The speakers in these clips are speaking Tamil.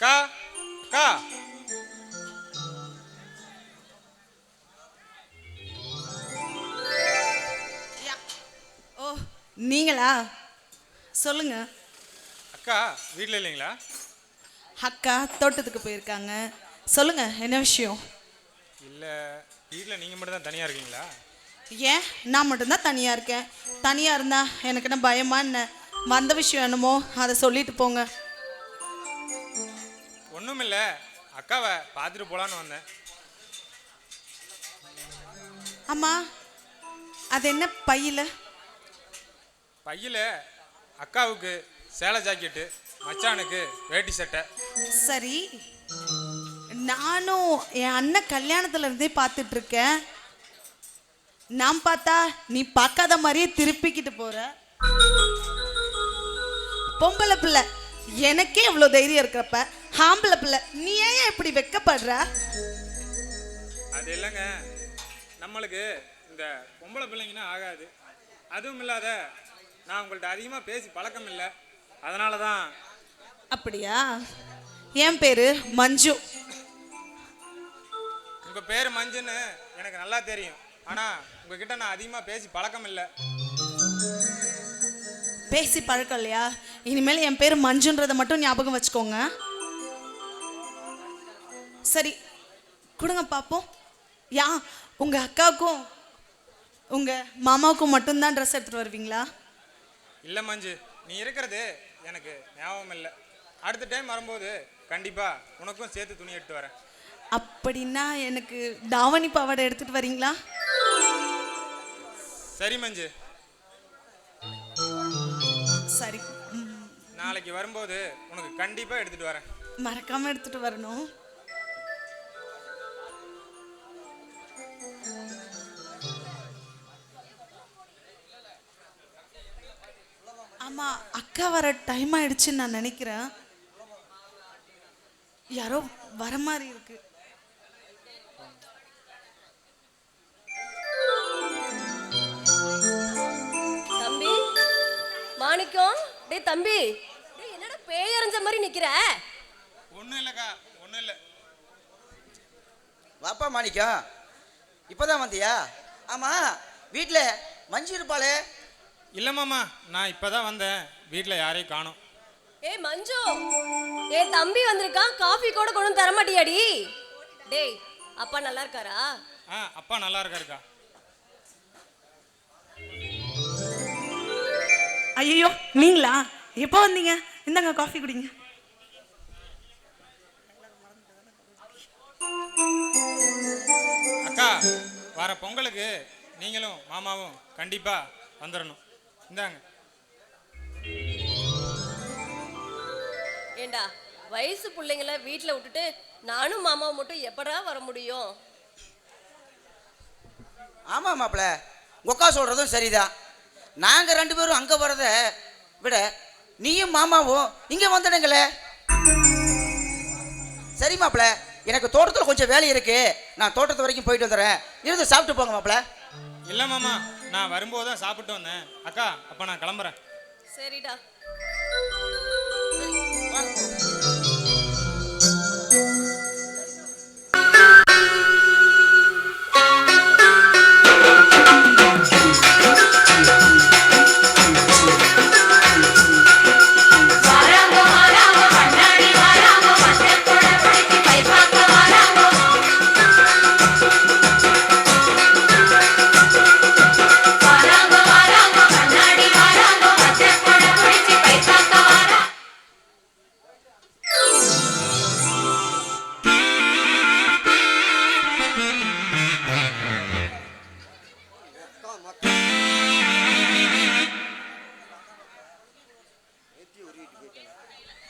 அக்கா அக்கா ஓ நீங்களா? சொல்லுங்க. அக்கா வீட்டில் இல்லைங்களா? அக்கா தோட்டத்துக்கு போயிருக்காங்க. சொல்லுங்க, என்ன விஷயம்? இல்லை, வீட்டில் நீங்கள் மட்டும் தான் தனியாக இருக்கீங்களா? ஏன் நான் மட்டும்தான் தனியாக இருக்கேன். தனியாக இருந்தா எனக்கு என்ன பயமா என்ன? வந்த விஷயம் என்னமோ அதை சொல்லிட்டு போங்க. ஒன்றும் இல்லை, அக்காவை பார்த்துட்டு போகலான்னு வந்தேன். ஆமா, அது என்ன பையில? பையில் அக்காவுக்கு சேலை ஜாக்கெட்டு, மச்சானுக்கு வேட்டி சட்டை. சரி, நானும் என் அண்ணன் கல்யாணத்துல இருந்தே பார்த்துட்டு இருக்கேன். நான் பார்த்தா நீ பார்க்காத மாதிரியே திருப்பிக்கிட்டு போற. பொம்பளை பிள்ளை எனக்கே இவ்வளோ தைரியம் இருக்கிறப்ப ஆம்பளை பிள்ளை நீ ஏன் இப்படி வெக்கப்படுற? அது இல்லைங்க, நம்மளுக்கு இந்த பொம்பளை பிள்ளைங்கன்னா ஆகாது. அதுவும் இல்லாத நான் உங்கள்கிட்ட அதிகமாக பேசி பழக்கம் இல்லை, அதனால தான். அப்படியா? என் பேரு மஞ்சு. உங்கள் பேர் மஞ்சுன்னு எனக்கு நல்லா தெரியும், ஆனால் உங்ககிட்ட நான் அதிகமாக பேசி பழக்கம் இல்லை. பேசி பழக்கம் இல்லையா? இனிமேல் என் பேர் மஞ்சுன்றதை மட்டும் ஞாபகம் வச்சுக்கோங்க. சரி கொடுங்க பார்ப்போம். யா, உங்க அக்காவுக்கும் உங்க மாமாவுக்கும் மட்டும்தான் ட்ரெஸ் எடுத்துட்டு வருவீங்களா? இல்லை மஞ்சு, நீ இருக்கிறது எனக்கு ஞாபகம் இல்லை. அடுத்த டைம் வரும்போது கண்டிப்பாக உனக்கும் சேர்த்து துணி எடுத்து வரேன். அப்படின்னா எனக்கு தாவணி பாவாடை எடுத்துட்டு வரீங்களா? சரி மஞ்சு. சரி, நாளைக்கு வரும்போது உனக்கு கண்டிப்பாக எடுத்துட்டு வரேன். மறக்காம எடுத்துட்டு வரணும். ஆமா, அக்கா வர டைம் ஆயிடுச்சுன்னு நான் நினைக்கிறேன். யாரோ வர மாதிரி இருக்கு. தம்பி மாணிக்கம், டேய் தம்பி, டேய் என்னடா பேய் அரைஞ்ச மாதிரி நிக்கிற? ஒன்றும் இல்லைக்கா, ஒன்றும் இல்லை. வாப்பா மாணிக்கம், இப்போதான் வந்தியா? ஆமாம், வீட்டில் மஞ்சு இருப்பாளே? இல்லை மாமா, நான் இப்போ தான் வந்தேன், வீட்டில் யாரையும் காணோம். ஏய் மஞ்சு, ஏய் தம்பி வந்திருக்கான், காஃபி கூட கொண்டு வந்து தர மாட்டியாடி? டேய் அப்பா நல்லா இருக்காரா? அப்பா நல்லா இருக்காருக்கா. ஐயோ, நீங்களா? எப்போ வந்தீங்க? இந்தாங்க காஃபி குடிங்க. அக்கா, வர பொங்கலுக்கு நீங்களும் மாமாவும் கண்டிப்பாக வந்துடணும். இந்தாங்க. ஏண்டா வயசு பிள்ளைங்கள வீட்டில் விட்டுட்டு நானும் மாமாவும் மட்டும் எப்படா வர முடியும்? ஆமாம் மாப்பிள்ள, உக்கா சொல்கிறதும் சரிதான். நாங்கள் 2 பேரும் அங்கே வரத விட நீயும் மாமாவும் இங்கே வந்துடுங்களே. சரி மாப்பிள்ள, எனக்கு தோட்டத்தில் கொஞ்சம் வேலை இருக்கு, நான் தோட்டத்து வரைக்கும் போயிட்டு வந்துடுறேன், இருந்து சாப்பிட்டு போங்க மாப்பிள்ள. இல்லை மாமா, நான் வரும்போது தான் சாப்பிட்டு வந்தேன். அக்கா, அப்போ நான் கிளம்புறேன். சரிடா.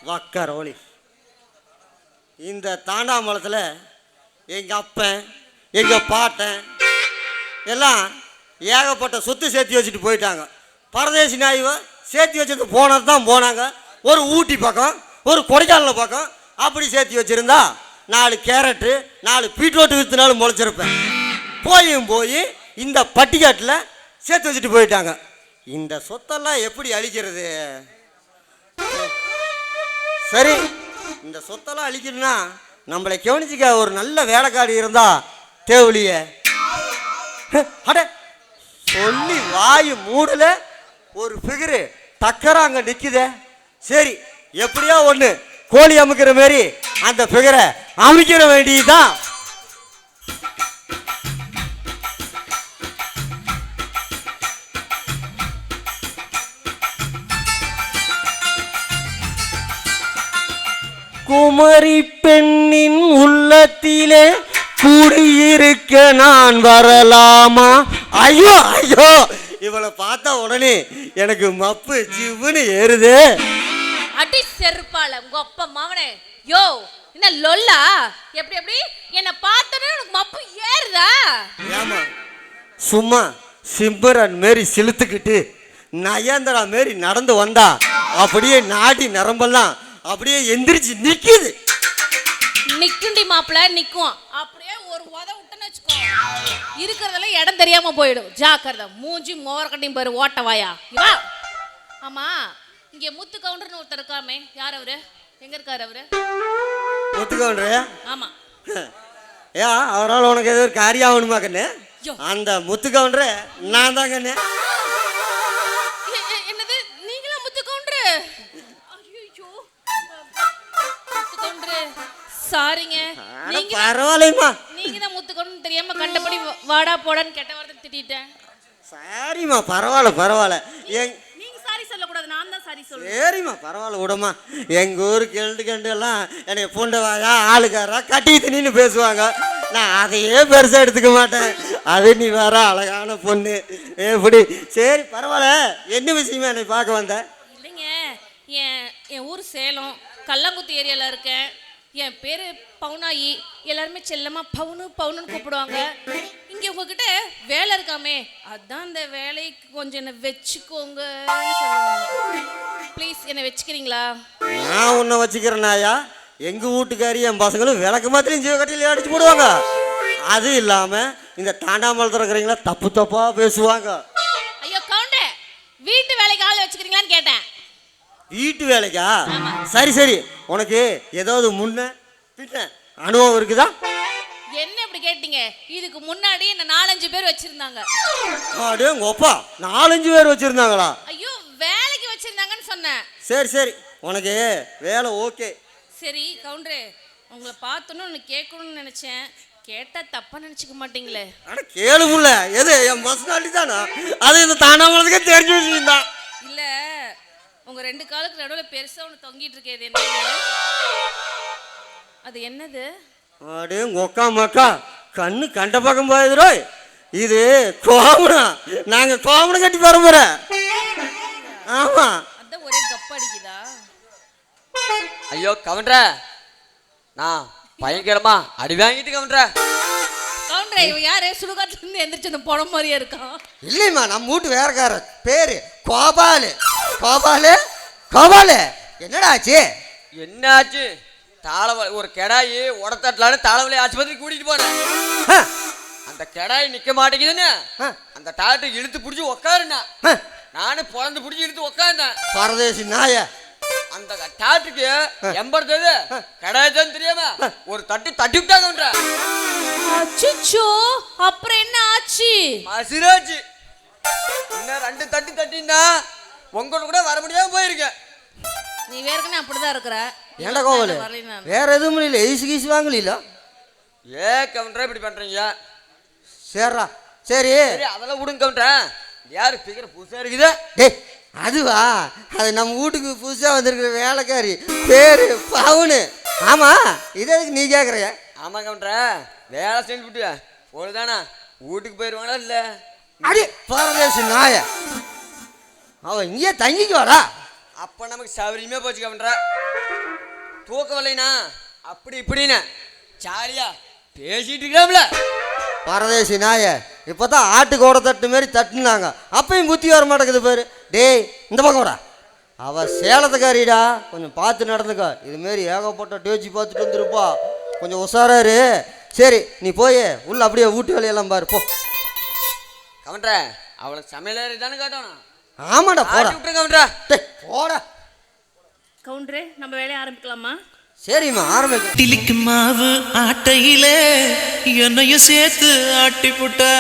வக்கரோலி, இந்த தாண்டாமலத்தில் எங்கள் அப்பன் எங்கள் பாட்டன் எல்லாம் ஏகப்பட்ட சொத்து சேர்த்து வச்சுட்டு போயிட்டாங்க. பரதேசி நாய்வை சேர்த்து வச்சுட்டு போனது தான் போனாங்க. ஒரு ஊட்டி பக்கம், ஒரு கொடைக்கானல் பக்கம் அப்படி சேர்த்து வச்சுருந்தா 4 கேரட்டு 4 பீட்ரூட்டு விற்றுனாலும் முளைச்சிருப்பேன். போய் இந்த பட்டிக்காட்டில் சேர்த்து வச்சுட்டு போயிட்டாங்க. இந்த சொத்தெல்லாம் எப்படி அழிக்கிறது? சரி, இந்த சொத்தெல்லாம் அழிக்கணும்னா நம்மளை கவனிச்சிக்க ஒரு நல்ல வேலைக்காரி இருந்தா தேவலியே. அட சொல்லி வாயு மூடல ஒரு ஃபிகரு டக்கரா அங்க நிக்குதே. சரி எப்படியோ ஒண்ணு கோழி அமுக்கிற மாதிரி அந்த ஃபிகரை அமைக்கிற வேண்டியதுதான். குமரி பெண்ணின் உள்ளத்திலே குடியிருக்க நான் வரலாமா? ஐயோ ஐயோ, இவளை பார்த்தா உடனே எனக்கு மப்பு ஜிவ்வுன்னு ஏறுது. அடி செருப்பால உங்க அப்பா மவனே. யோ என்ன லொல்லா? எப்படி எப்படி என்ன பார்த்தனே உனக்கு மப்பு ஏறுதா? ஏமா சும்மா சிம்பரன் மாரி சிலுத்துக்கிட்டு நயந்திரா மாரி நடந்து வந்தா அப்படியே நாடி நரம்பெல்லாம் அப்படியே எந்திரிச்சு நிக்குது. நிக்குண்டி மாப்பிள்ள நிக்கும். அப்படியே ஒரு உத விட்டுன்னு வச்சுக்கோ, இருக்கிறதெல்லாம் இடம் தெரியாம போயிடும். ஜாக்கிரதை. மூஞ்சி மோரக்கட்டையும் பாரு ஓட்டவாயா. வா. ஆமா, இங்க முத்து கவுண்டர்னு ஒருத்தர் இருக்காமே, யார் அவரு? எங்க இருக்காரு அவரு? முத்து கவுண்டரு? ஆமா. ஏன் அவரால் உனக்கு ஏதோ ஒரு காரியம் ஆகணுமா கண்ணு? யோ. அந்த முத்து கவுண்டரு நான் தான் கண்ணு. என்னது நீங்களா முத்து கவுண்டரு? ஐயோ முத்து கவுண்டரு சாரிங்க. நீங்க பரவாயில்லைம்மா. நீங்க தான் முத்து கவுண்டர்னு தெரியாம கண்டபடி வாடா போடான்னு கெட்ட வார்த்தை திட்டிட்டேன். சரிம்மா பரவாயில்ல பரவாயில்ல. நீங்க சாரி சொல்லக்கூடாது, நான் தான் சாரி சொல்றேன். சரிம்மா பரவாயில்ல விடம்மா. எங்கள் ஊர் கெண்டு எல்லாம் என்னை பூண்டவாயா ஆளுக்காரா கட்டி தின்னு பேசுவாங்க. நான் அதையே பெருசாக எடுத்துக்க மாட்டேன். அது நீ வேற அழகான பொண்ணு எப்படி? சரி பரவாயில்ல. என்ன விஷயமா என்னை பார்க்க வந்த? இல்லைங்க, என் ஊர் சேலம் கல்லங்குத்தி ஏரியாவில் இருக்கேன். என் பேர் பவுனாயி. எல்லாருமே செல்லமாக பவுனு பவுனுன்னு கூப்பிடுவாங்க. இங்கே உங்ககிட்ட வேலை இருக்காமே, அதான் இந்த வேலைக்கு கொஞ்சம் என்னை வச்சுக்கோங்கன்னு சொல்லுவாங்க. ப்ளீஸ் என்னை வச்சுக்கிறீங்களா? நான் உன்னை வச்சுக்கிறேன் நாயா. எங்கள் வீட்டுக்காரி என் பசங்களும் விளக்கு மாத்திரையும் ஜீவக்கட்டியில் அடிச்சு போடுவாங்க. அது இல்லாமல் இந்த தாண்டாமல் இருக்கிறீங்களா தப்பு தப்பாக பேசுவாங்க. ஐயோ கவுண்டே, வீட்டு வேலைக்கு ஆள் வச்சுக்கிறீங்களான்னு கேட்டேன். வீட்டு வேலைக்கா? சரி சரி. உனக்கு ஏதாவது முன்ன பின்ன அனுபவம் இருக்குதா? என்ன இப்படி கேட்டீங்க? இதுக்கு முன்னாடி என்ன 4-5 பேர் வச்சிருந்தாங்க. அடே உங்க அப்பா 4-5 பேர் வச்சிருந்தாங்களா? ஐயோ வேலைக்கு வச்சிருந்தாங்கன்னு சொன்னேன். சரி சரி, உனக்கு வேலை ஓகே. சரி கவுண்டரே, உங்களை பார்த்தோன்னு ஒன்று கேட்கணும்னு நினச்சேன். கேட்டால் தப்பாக நினச்சிக்க மாட்டீங்களே? அட கேளுமுல்ல. எது என் பர்சனாலிட்டி தானா? அது இந்த தாண்டாமலத்துக்கே தெரிஞ்சு வச்சுருந்தான். இல்லை, உங்கள் 2 காலுக்கு நடுவில் பெருசாக ஒன்று தொங்கிட்டு இருக்கேது என்னது? அது என்னது? அடே உக்கா மக்கா கண்ணு கண்ட பக்கம் போயுதுரோ. இது கோமணம். நாங்கள் கோமணம் கட்டி பரம்புறேன். ஆமாம். அதான் ஒரே கப்ப அடிக்குதா? ஐயோ கவுண்டர, நான் பயங்கரமா அடி வாங்கிட்டு கவுண்டர. கவுண்டரே, இவன் யாரு? சுடுகாட்டுலேருந்து எந்திரிச்சு அந்த படம் மாதிரியே இருக்கான். இல்லைம்மா, நம்ம வீட்டு வேறக்காரர் பேரு கோபாலு. கோபாலு கோபாலு என்னடா ஆச்சு? என்ன ஆச்சு? தாளவ ஒரு கெடாயி உடத்தட்டலான்னு தாளவலி ஆஸ்பத்திரி கூட்டிட்டு போனேன். அந்த கெடாய் நிக்க மாட்டேங்குதுன்னு அந்த டாக்டர் இழுத்து பிடிச்சி உக்காருண்ணா. நானும் பொழந்து பிடிச்சி இழுத்து உக்காந்தேன். பரதேசி நாய. அந்த டாக்டருக்கு எம்படுத்தது கெடாய்தான் தெரியாம ஒரு தட்டி தட்டி விட்டாங்க. அச்சோ, அப்புறம் என்ன ஆச்சு? மசிராச்சு. இன்னும் 2 தட்டி தட்டின்னா உங்களோட கூட வர முடியாம போயிருக்கேன். நீ வேறுக்குன்னு அப்படிதான் இருக்கிற. ஏண்டா கோபாலு, வேற எதுவும் இல்லை? ஈசு கீசு வாங்கல? ஏ கவுண்டரா இப்படி பண்றீங்க? சரிடா சரி. அதெல்லாம் விடுங்க கவுண்டரா. யாரு பிகர புதுசா இருக்குது? டேய் அதுவா, அது நம்ம வீட்டுக்கு புதுசாக வந்திருக்கிற வேலைக்காரி பேரு பவுனு. ஆமா, இது எதுக்கு நீ கேட்குறிய? ஆமா கவுண்டரா, வேலை செஞ்சு விட்டு பொழுதானா வீட்டுக்கு போயிடுவாங்களா இல்ல? அடி பரதேசி நாய, அவன் இங்கேயே தங்கிக்குவாடா. அப்ப நமக்கு சௌரியமே போச்சு கவுண்டரா. தூக்க வரலைனா அப்படி இப்படின்னு ஜாலியா பேசிட்டு இருக்கலாம்ல. பரதேசி நாய, இப்போதான் ஆட்டுக்கு ஓட தட்டு மாரி தட்டுனாங்க, அப்பயும் புத்தி வர மாட்டேங்குது பேரு. டேய் இந்த பக்கம் வரா, அவ சேலத்துக்காரிடா, கொஞ்சம் பார்த்து நடந்துக்க. இதுமாரி ஏகப்பட்ட டேச்சி பார்த்துட்டு வந்துருப்பா, கொஞ்சம் உஷாராரு. சரி நீ போய் உள்ள அப்படியே வீட்டு வேலையெல்லாம் பாரு போ. கவுண்டரா, அவளை சமையல் தானே காட்டணும். ஆமாடா போடா. விட்டுரு கவுண்டரா. போடா. கவுண்டரே, நம்ம வேலையை ஆரம்பிக்கலாமா? சரிம்மா ஆரம்பிக்க. டிலிக்கு மாவு ஆட்டையில என்னையும் சேர்த்து ஆட்டி புட்டா.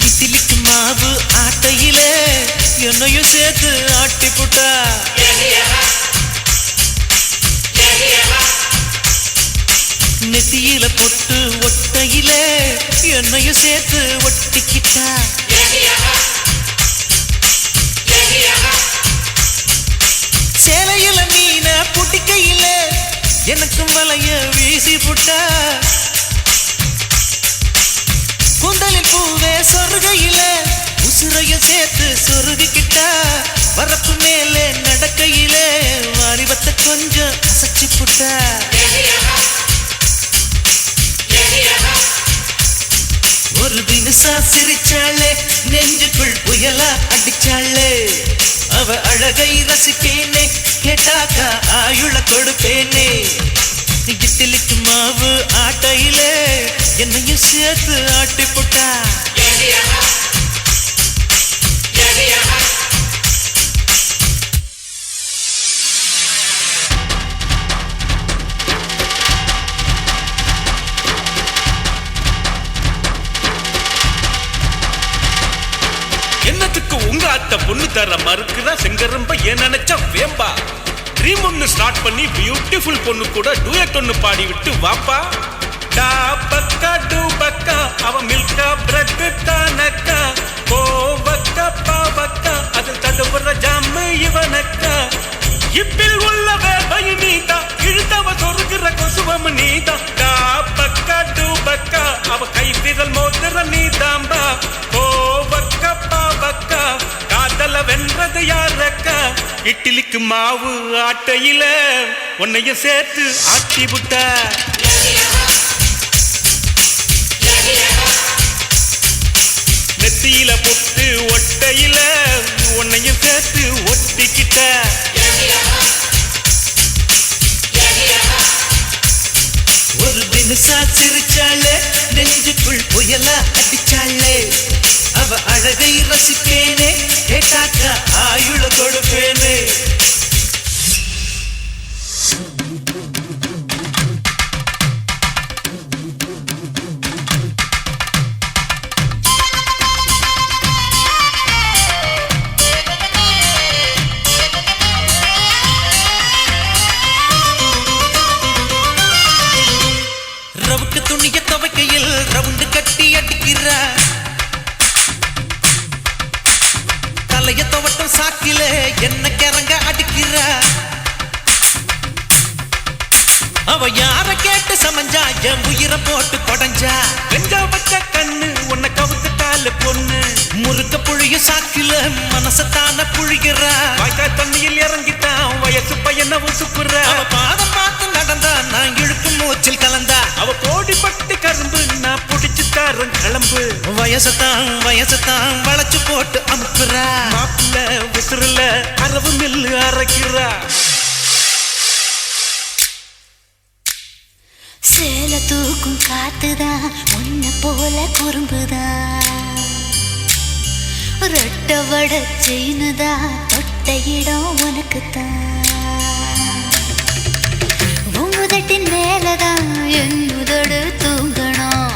இட்லிக்கு மாவு ஆட்டையில என்னையும் சேர்த்து ஆட்டி புட்டா. நெத்தியில பொட்டு ஒட்டையில என்னையும் சேர்த்து ஒட்டிக்கிட்டா. சேலையில மீன புட்டிக்கையில எனக்கும் வலைய வீசி புட்டா. குந்தலில் பூவே சொருகையில உசுரைய சேர்த்து சொருகிக்கிட்டா. வரப்பு மேலே நடக்கையில வாலிபத்தை கொஞ்சம் அசைச்சு புட்டா. ஒரு தினசா சிரிச்சாளே நெஞ்சுக்குள் புயலா அடிச்சாளே. அவ அழகை ரசிப்பேனே கேட்டாக்கா ஆயுள கொடுப்பேனே. இட்லிக்கு மாவு ஆட்டையில என்னையும் சேர்த்து ஆட்டி போட்டா. என்னத்துக்கு உங்க அத்தை பொண்ணு தர மறுக்குதா செங்கரம்ப ஏன் நினைச்சா வேம்பா. ட்ரீம் ஒன்னு ஸ்டார்ட் பண்ணி பியூட்டிஃபுல் பொண்ணு கூட டூயட் ஒன்னு பாடி விட்டு வாப்பா. டா பக்கா டூ பக்கா அவ மில்கா பிரெட் தானக்கா. கோவக்கா பாவக்கா அது தடுப்புற ஜாமு இவனக்கா. இப்பில் உள்ளவே பயனீதா இழுத்தவ சொருகிற கொசுவம் நீதா. டா பக்கா டூ பக்கா அவ கை விரல் மோதிர நீதாம்பா. கோவக்கா பாவக்கா காதல வென்றது யாரக்கா. இட்லிக்கு மாவு ஆட்டையில உன்னையும் சேர்த்து ஆட்டி விட்டா. நெத்தியில பொட்டு ஒட்டையில உன்னையும் சேர்த்து ஒட்டிக்கிட்ட. ஒரு தினசா சிரிச்சாளே நெஞ்சுக்குள் புயலா அடிச்சாளே. அவ அழகை ரசிப்பேனே கேட்டாக்கா ஆயுள கொடுப்பேனே. ரவுக்கு துணிய துவைக்கையில் ரவுண்டு கட்டி அடிக்கிறா. தலைய துவட்டம் சாக்கில என்ன கிறங்க அடிக்கிறா. அவ யார கேட்டு சமஞ்சா என் உயிரை போட்டு கொடைஞ்சா. வெஞ்சா வச்ச கண்ணு உன்னை கவுத்துட்டால பொண்ணு. முறுக்க புழிய சாக்கில மனசத்தான புழிகிறா. வாய்க்காய் தண்ணியில் இறங்கிட்டான் வயசு பையனை உசுப்புற. அவ பாதம் பார்த்து நடந்தா நான் இழுக்கும் மூச்சில் கலந்தா. அவ கோடி பட்டு கரும்பு நான் புடிச்சு தாரன் கிளம்பு. வயசத்தான் வளைச்சு போட்டு அமுக்குறா. மாப்பிள்ள உசுருல அரவு மில்லு அரைக்கிறா. சேல தூக்கும் காத்துதான் உன்ன போல குறும்புதான். ரெட்ட வட செய்னுதான் தொட்ட இடம் உனக்குத்தான். உதட்டின் மேலதான் என் உதடு தூங்கணும்.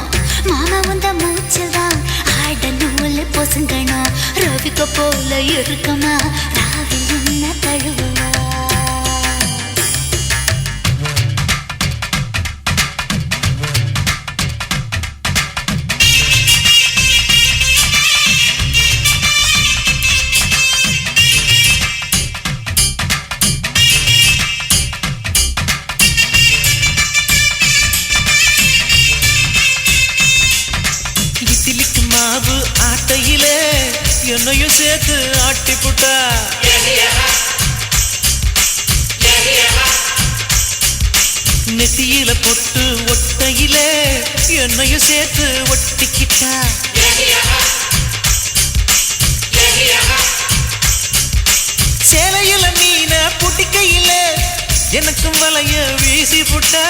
மாமா வந்த மூச்சில் தான் ஆட நூல் பொசுங்கணும். ரவிக்க போல இருக்குமா ராவில் என்ன தழுவா. இட்லிக்கு மாவு ஆட்டையில என்னையும் சேர்த்து ஆட்டி புட்டா. நெத்தியில பொட்டு ஒட்டையில என்னையும் சேர்த்து ஒட்டிக்கிட்டா. சேலையில மீன புட்டிக்கையில எனக்கும் வலைய வீசி புட்டா.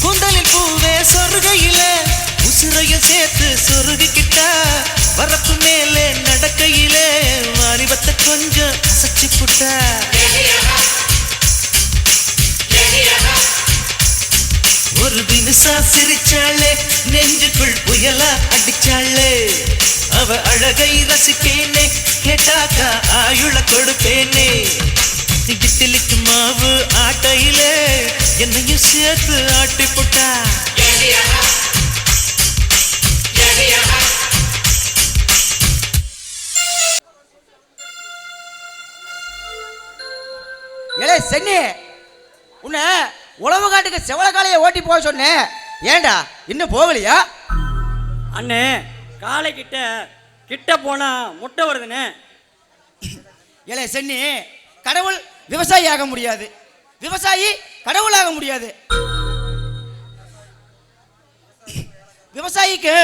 குந்தலில் பூவே சொருகையில உசுரையும் சேர்த்து சொருகிக்கிட்டா வரப்பு மேலே நடக்கையிலே வாலிபத்தை கொஞ்சம் அசைச்சு புட்டா. ஒரு தினசா சிரிச்சாளே நெஞ்சுக்குள் புயலா அடிச்சாளே. அவ அழகை ரசிப்பேனே கேட்டாக்கா ஆயுள கொடுப்பேனே. இட்லிக்கு மாவு ஆட்டையிலே என்னையும் சேர்த்து ஆட்டி போட்டா. ஏலே சென்னி, உன்னை உழவு காட்டுக்கு செவளக்காலையை ஓட்டி போக சொன்னேன், ஏண்டா இன்னும் போகலையா? அண்ணே காலை கிட்ட போனா முட்டை வருதுண்ணே. ஏலே சென்னி, கடவுள் விவசாயி ஆக முடியாது, விவசாயி கடவுளாக முடியாது. விவசாயிக்கு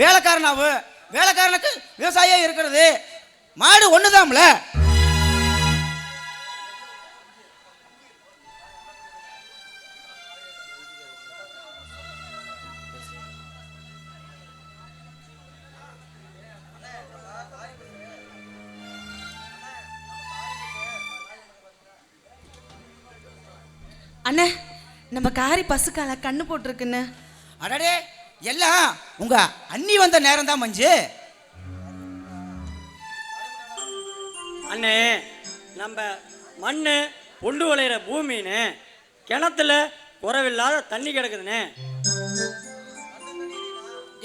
வேலைக்காரனாவு, வேலைக்காரனுக்கு விவசாயியா இருக்கிறது மாடு ஒண்ணுதான்ல. அண்ணே, நம்ம காரி பசுக்கால கண்ணு போட்டிருக்குன்னு. அடடே, எல்லாம் உங்க அண்ணி வந்த நேரம் தான் மஞ்சு. அண்ணே நம்ம மண்ணு பொண்டு விளையிற பூமின்னு கிணத்துல குறைவில்லாத தண்ணி கிடக்குதுண்ணே.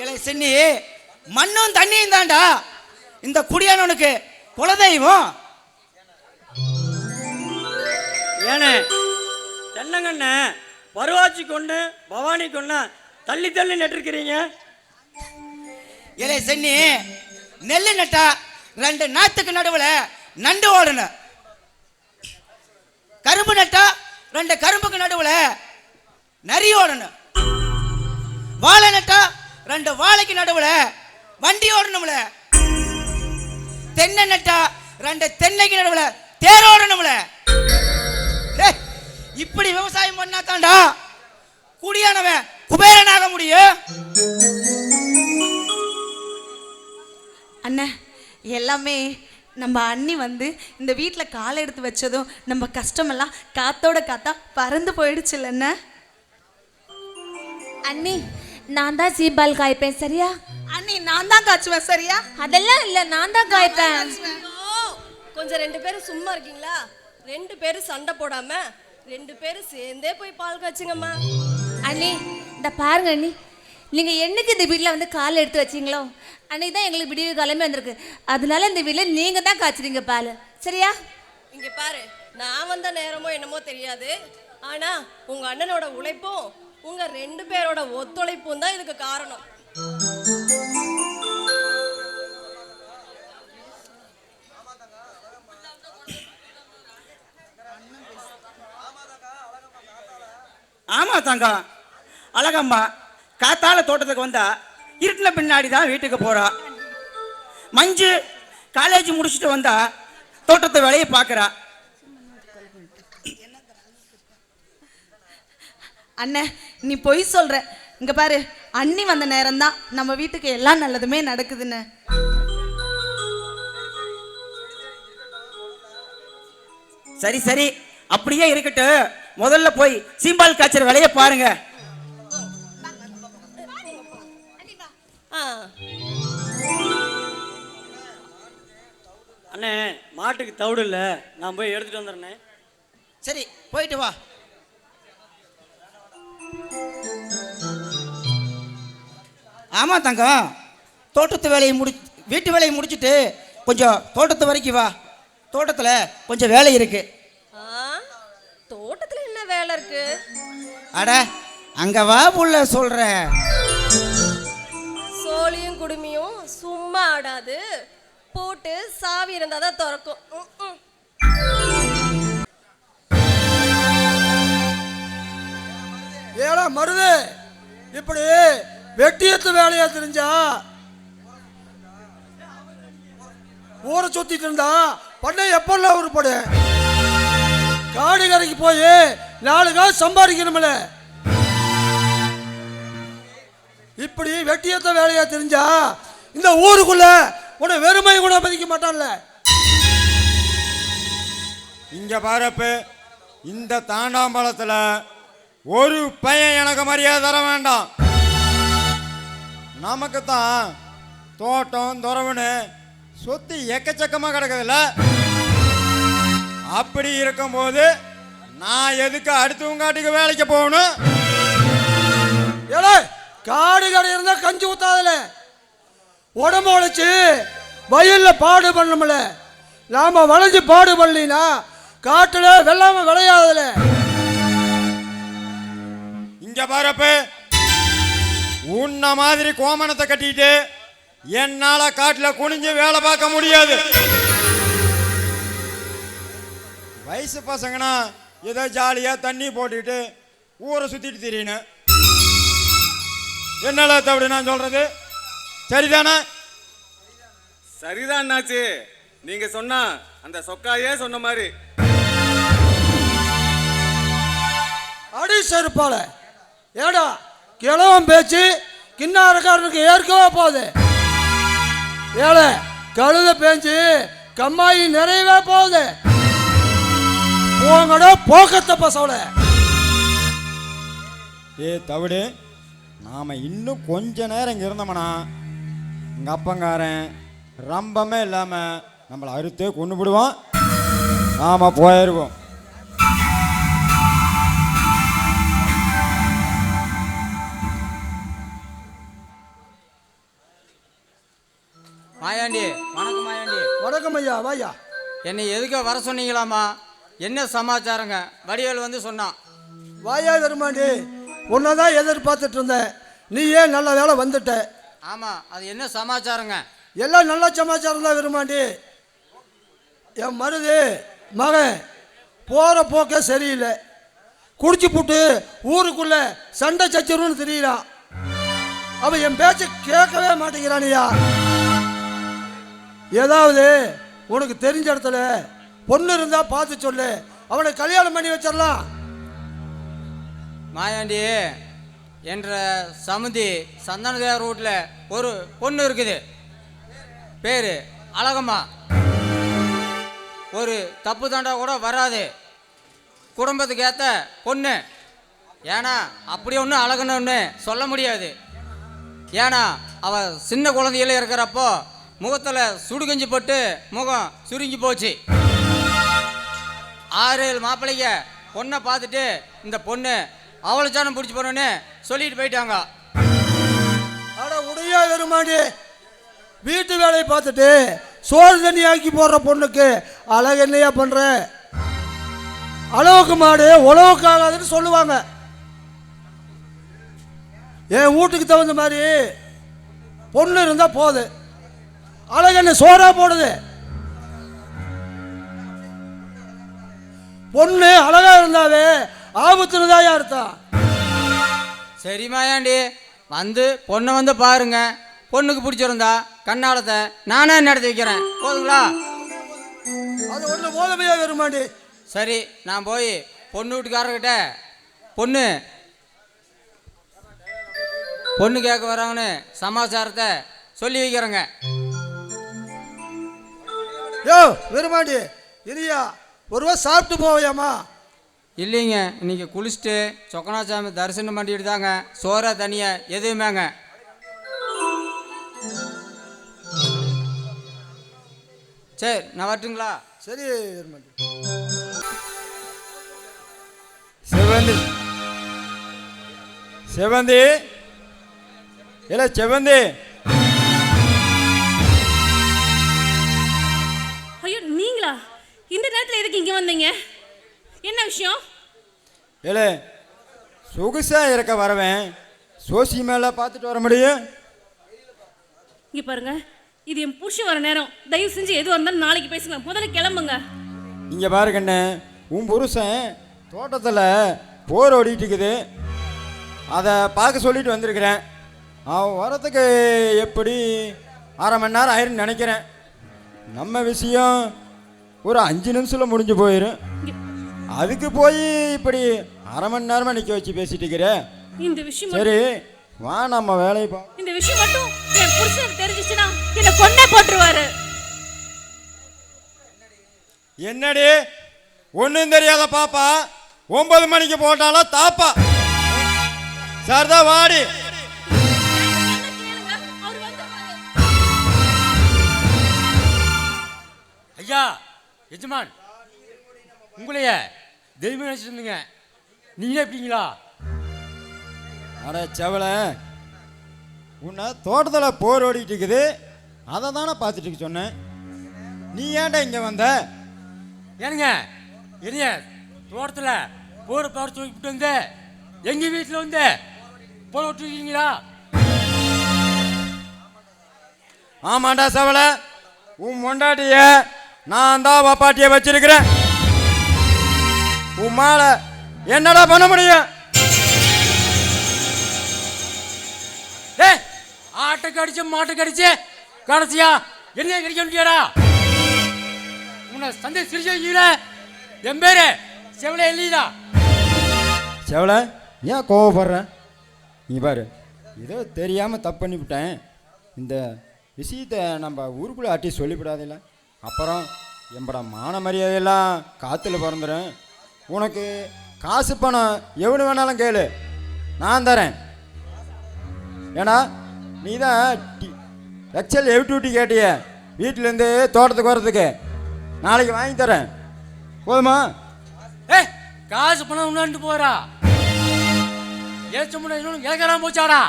ஏலே சென்னி, மண்ணும் தண்ணியும் தாண்டா இந்த குடியானவனுக்கு குலதெய்வம். ஏனே தென்னங்கண்ண பருவாச்சி கொண்டு பவானி கொண்டு தள்ளி தள்ளி நட்டுருக்கிறீங்க. ஏலே சென்னி, நெல்லு நட்டா 2 நாத்துக்கு நடுவில் நண்டு ஓடணும். கரும்பு நட்டா 2 கரும்புக்கு நடுவில் நரி ஓடணும். வாழை நட்டா 2 வாழைக்கு நடுவில் வண்டி ஓடணும்ல. தென்னை நட்டா 2 தென்னைக்கு நடுவில் தேர் ஓடணும்ல. இப்படி விவசாயம் பண்ணா தாண்டா குடியானவன் குபேரனாக முடியும். அண்ணா, எல்லாமே நம்ம அண்ணி வந்து இந்த வீட்டில் காலை எடுத்து வச்சதும் நம்ம கஷ்டமெல்லாம் காத்தோட காத்தா பறந்து போயிடுச்சு இல்லைண்ணா? அண்ணி, நான் தான் சீம்பால் காய்ப்பேன் சரியா? அண்ணி, நான் தான் காய்ச்சுவேன் சரியா? அதெல்லாம் இல்லை, நான் தான் காய்ப்பேன். கொஞ்சம் 2 பேரும் சும்மா இருக்கீங்களா? 2 பேரும் சண்டை போடாம 2 பேரும் சேர்ந்தே போய் பால் காய்ச்சுங்கம்மா. அண்ணி, இந்த பாருங்க அண்ணி, நீங்கள் என்னைக்கு இந்த வீட்டில் வந்து காலை எடுத்து வச்சிங்களோ அன்னைக்கு தான் எங்களுக்கு விடிவு காலமே வந்திருக்கு. அதனால இந்த வீட்டில் நீங்கள் தான் காய்ச்சிறீங்க பால் சரியா? இங்க பாரு, நான் வந்த நேரமோ என்னமோ தெரியாது, ஆனா உங்க அண்ணனோட உழைப்பும் உங்க 2 பேரோட ஒத்துழைப்பும் தான் இதுக்கு காரணம். ஆமா தங்கம், அழகம்மா காத்தால தோட்டத்துக்கு வந்தா இருட்டின பின்னாடி தான் வீட்டுக்கு போறா. மஞ்சு காலேஜ் முடிச்சுட்டு வந்தா தோட்டத்தை வேலையை பார்க்கறா. அண்ணே, நீ பொய் சொல்ற. இங்க பாரு, அண்ணி வந்த நேரம் தான் நம்ம வீட்டுக்கு எல்லாம் நல்லதுமே நடக்குதுன்னு. சரி சரி, அப்படியே இருக்கட்டும். முதல்ல போய் சீம்பால் காய்ச்சற வேலையை பாருங்க. அண்ணே மாட்டுக்கு தவிடு இல்லை, நான் போய் எடுத்துட்டு வந்துடுறேன். சரி, போயிட்டு வா. ஆமா தங்கம், தோட்டத்து வேலையை வீட்டு வேலையை முடிச்சுட்டு கொஞ்சம் தோட்டத்து வரைக்கும் வா. தோட்டத்துல கொஞ்சம் வேலை இருக்கு. தோட்டத்துல என்ன வேலை இருக்கு? அட, அங்க வா புள்ள சொல்றேன். சோழியும் குடுமியும் சும்மா ஆடாது, போட்டு சாவி இருந்தாதான் திறக்கும். ஏடா மருது, இப்படி வெட்டியத்து வேலையா தெரிஞ்சா ஊரை சுத்திட்டு இருந்தா பண்ண எப்பெல்லாம் உருப்படு. காடு கரைக்கு போய் 4 காசு சம்பாதிக்கணும்ல. இப்படி வெட்டியத்த வேலையா தெரிஞ்சா இந்த ஊருக்குள்ள உன்னை வெறுமை கூட மதிக்க மாட்டான்ல. இங்க பாருப்பு, இந்த தாண்டாம்பழத்துல ஒரு பையன் எனக்கு மரியாதை தர வேண்டாம். நமக்கு தான் தோட்டம் துறவுன்னு சொத்து எக்கச்சக்கமா கிடக்குதுல்ல. அப்படி இருக்கும்போது நான் எதுக்கு அடுத்தவங்க காட்டுக்கு வேலைக்கு போகணும்? ஏலே, காடு கடை இருந்தா கஞ்சி ஊத்தாதல, உடம்பு உழைச்சு வயல்ல பாடு பண்ணல. நாம வளைஞ்சு பாடு பண்ணலினா காட்டுல வெள்ளாம விளையாதல. இங்க பாருப்பு, உன்ன மாதிரி கோமணத்தை கட்டிட்டு என்னால காட்டுல குனிஞ்சு வேலை பார்க்க முடியாது. வயசு பசங்கன்னா ஏதோ ஜாலியா தண்ணி போட்டுக்கிட்டு ஊரை சுத்திட்டு திரியணும். என்னால தவிர நான் சொல்றது சரிதானே? சரிதான் அண்ணாச்சி, நீங்க சொன்னா அந்த சொக்காயே சொன்ன மாதிரி. அடி செருப்பால, ஏடா கிழவன் பேச்சு கிண்ணாரக்காரனுக்கு ஏற்கவே போகுது. ஏழை கழுத பேஞ்சு கம்மாயி நிறையவே போகுது. போங்கடா போக்கத்த பசவல. ஏ தவிடு, நாம இன்னும் கொஞ்ச நேரம் இங்க இருந்தோம்னா எங்க அப்பங்காரன் ரம்பமே இல்லாம நம்மளை அறுத்தே கொண்டு விடுவான். நாம போயிருவோம். மாயாண்டி, வணக்கம் மாயாண்டி. வணக்கம் ஐயா, வாயா. என்னை எதுக்க வர சொன்னீங்களாமா? என்ன சமாச்சாரங்க? வடிவேல் வந்து சொன்னான். வாயா பெருமாண்டி, உன்னதான் எதிர்பார்த்துட்டு இருந்தேன். நீ ஏன் நல்ல வேலை வந்துட்ட. ஆமாம், அது என்ன சமாச்சாரங்க? எல்லாம் நல்ல சமாச்சாரம் தான் பெருமாண்டி. என் மருது மகன் போகிற போக்க சரியில்லை. குடிச்சு போட்டு ஊருக்குள்ள சண்டை சச்சரவுன்னு தெரியறான். அவன் என் பேச்சை கேட்கவே மாட்டேங்கிறானியா. ஏதாவது உனக்கு தெரிஞ்ச இடத்துல பொண்ணு இருந்தா பார்த்து சொல்லு, அவனை கல்யாணம் பண்ணி வச்சிடலாம். மாயாண்டி என்ற சமுதி சந்தனதேவர் ரோட்டில் ஒரு பொண்ணு இருக்குது. பேர் அழகம்மா. ஒரு தப்பு தண்டா கூட வராது. குடும்பத்துக்கு ஏற்ற பொண்ணு. ஏன்னா அப்படி ஒன்று அழகுன்னு சொல்ல முடியாது. ஏன்னா அவள் சின்ன குழந்தையில இருக்கிறப்போ முகத்தில் சுடுகஞ்சி போட்டு முகம் சுருங்கி போச்சு. 6-7 மாப்பிள்ளைங்க பொண்ணை பார்த்துட்டு இந்த பொண்ணு அவளை சாணம் பிடிச்சி போனோன்னு சொல்லிட்டு போயிட்டாங்க. அட உடையா பெருமாண்டி, வீட்டு வேலையை பார்த்துட்டு சோறு தண்ணி ஆக்கி போடுற பொண்ணுக்கு அழகு என்னையா பண்ற? அளவுக்கு மாடு உழவுக்கு ஆகாதுன்னு சொல்லுவாங்க. என் வீட்டுக்கு தகுந்த மாதிரி பொண்ணு இருந்தா போது. அழகு என்ன சோறா போடுது? பொண்ணு அழகா இருந்தாவே ஆபத்துன்னு தான் அர்த்தம். சரி மாயாண்டி, வந்து பொண்ணை வந்து பாருங்க. பொண்ணுக்கு பிடிச்சிருந்தா கண்ணாலத்தை நானே நடத்தி வைக்கிறேன். போதுங்களா? அது ஒன்று போதமையா பெருமாண்டி. சரி, நான் போய் பொண்ணு வீட்டுக்காரர்கிட்ட பொண்ணு கேட்க வராங்கன்னு சமாச்சாரத்தை சொல்லி வைக்கிறேங்க. யோ பெருமாண்டி, இனியா ஒருவா சாப்பிட்டு போவையாமா? இல்லைங்க, இன்னைக்கு குளிச்சுட்டு சொக்கனாச்சாமி தரிசனம் பண்ணிட்டு தாங்க. சோறா தனியா எதுவுமேங்க. சரி, நான் வரட்டுங்களா? சரி பெருமாண்டி. செவந்தி, செவந்தி, இல்ல செவந்தி. ஐயோ, நீங்களா? இந்த நேரத்தில் எதுக்கு இங்கே வந்தீங்க? என்ன விஷயம்? இல்ல சொகுசா இருக்க வரவேன், சோசி மேல பார்த்துட்டு வர முடியும்? இங்கே பாருங்க, இது என் புருஷன் வர நேரம். தயவு செஞ்சு எதுவாக இருந்தாலும் நாளைக்கு பேசுங்க. முதல்ல கிளம்புங்க. இங்க பாருங்கண்ணே, உன் புருஷன் தோட்டத்தில் போர் ஓடிட்டு இருக்குது. அதை பார்க்க சொல்லிட்டு வந்திருக்கிறேன். அவன் வரத்துக்கு எப்படி 1/2 மணி நேரம் ஆயிருன்னு நினைக்கிறேன். நம்ம விஷயம் ஒரு 5 நிமிஷத்தில் முடிஞ்சு போயிடும். அதுக்கு போய் இப்படி 1/2 மணி நேரமாக நிற்க வச்சு பேசிட்டு இருக்கிற. இந்த விஷயம் சரி, வா நம்ம வேலையை பா. இந்த விஷயம் மட்டும் என் புருஷனுக்கு தெரிஞ்சிச்சுன்னா என்னை கொன்னே போட்டுருவாரு. என்னடி ஒன்றும் தெரியாத பாப்பா 9 மணிக்கு போட்டாலும் தாப்பா. சரிதா வாடி. ஐயா எஜமான், உங்களைய தெய்வம் நினைச்சிருந்தீங்க, நீங்களே எப்படிங்களா? அட செவலை, உன்னை தோட்டத்தில் போர் ஓடிட்டு இருக்குது, அதை தானே பார்த்துட்டு இருக்க சொன்னேன். நீ ஏன்டா இங்கே வந்த? ஏனுங்க என்னைய தோட்டத்தில் போரை பார்த்து தூக்கிட்டு வந்து எங்கள் வீட்டில் வந்து போற விட்டுருக்கீங்களா? ஆமாண்டா செவலை, உன் மொண்டாட்டிய நான் தான் பாட்டியை வச்சிருக்கிறேன். உன் மேல என்னடா பண்ண முடியும்? ஆட்டை கடிச்சு மாட்டை கடிச்சு கடைசியா என்ன கிடைக்க முடியாடா? உன்னை சந்தை சிரிச்சீங்கள என் பேரு செவலை இல்லையா? செவலை, ஏன் கோவப்படுற? நீ பாரு, ஏதோ தெரியாமல் தப்பு பண்ணிவிட்டேன். இந்த விஷயத்தை நம்ம ஊருக்குள்ளே ஆட்டி சொல்லிவிடாதில்ல, அப்புறம் எம்பட மான மரியாதையெல்லாம் காற்றுல பறந்துடும். உனக்கு காசு பணம் எவ்வளோ வேணாலும் கேளு, நான் தரேன். ஏன்னா நீ தான் எக்ஸல் எவிட்டி கேட்டிய வீட்டிலேருந்து தோட்டத்துக்கு வர்றதுக்கு, நாளைக்கு வாங்கி தரேன். போதுமா? காசு பணம் உண்ணாண்டு போறா ஏச்ச முன்ன இன்னொன்று இலக்கெல்லாம் போச்சாடா.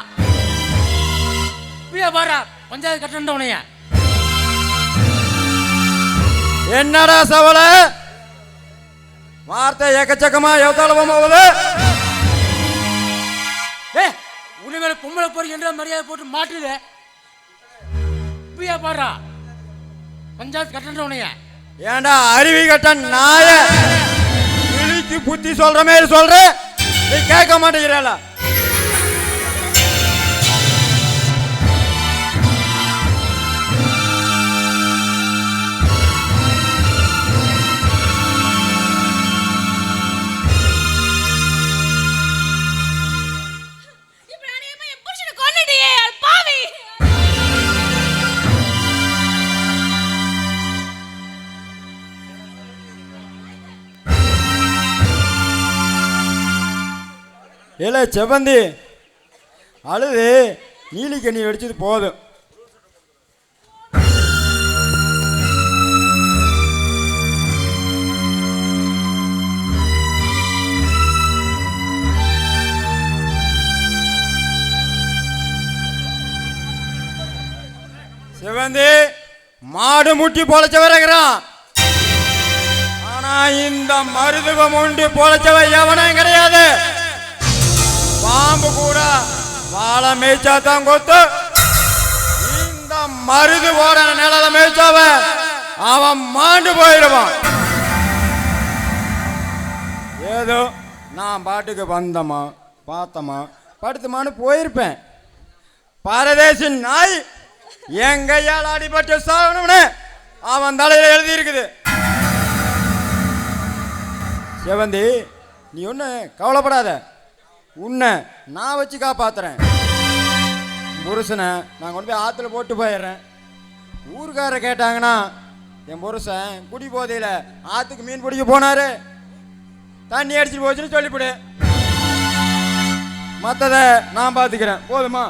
பாரா பஞ்சாயத்து கட்டண்ட உனைய. என்னடா சவல வார்த்தை எக்கச்சக்கமா எவ்வளவு போகுது? உன்னை பொம்பளை போறீங்க என்ற மரியாதை போட்டு மாட்டுது. பாரா பஞ்சாயத்து கட்டண்ட உனைய. ஏண்டா அருவி கட்ட நாய, இழிச்சு புத்தி சொல்ற மாதிரி சொல்ற, நீ கேட்க மாட்டேங்கிறா? ஏல செவந்தி, அழுது நீலிக்கண்ணி வெடிச்சது போதும். செவந்தி மாடு முட்டி பொழைச்ச வரகிறான், ஆனா இந்த மருதுவம் உண்டு பொழைச்சவ எவனும் கிடையாது. பாம்பு கூட வாழை மேய்ச்சா தான் கொத்து, இந்த மருது போட நிழல மேய்ச்சாவ அவன் மாண்டு போயிடுவான். ஏதோ நான் பாட்டுக்கு வந்தமா பார்த்தமா படுத்துமான்னு போயிருப்பேன். பரதேசி நாய் என் கையால் அடிபட்டு சாகணும்னு அவன் தலையில எழுதி இருக்குது. செவந்தி, நீ ஒன்று கவலைப்படாத, உன்னை நான் வச்சு காப்பாத்துறேன். புருஷனை நான் கொண்டு போய் ஆற்றுல போட்டு போயிடுறேன். ஊருக்காரரை கேட்டாங்கன்னா என் புருஷன் குடி போதையில் ஆற்றுக்கு மீன் பிடிக்க போனாரு, தண்ணி அடிச்சுட்டு போச்சுன்னு சொல்லிவிடு. மற்றதை நான் பார்த்துக்கிறேன். போதுமா?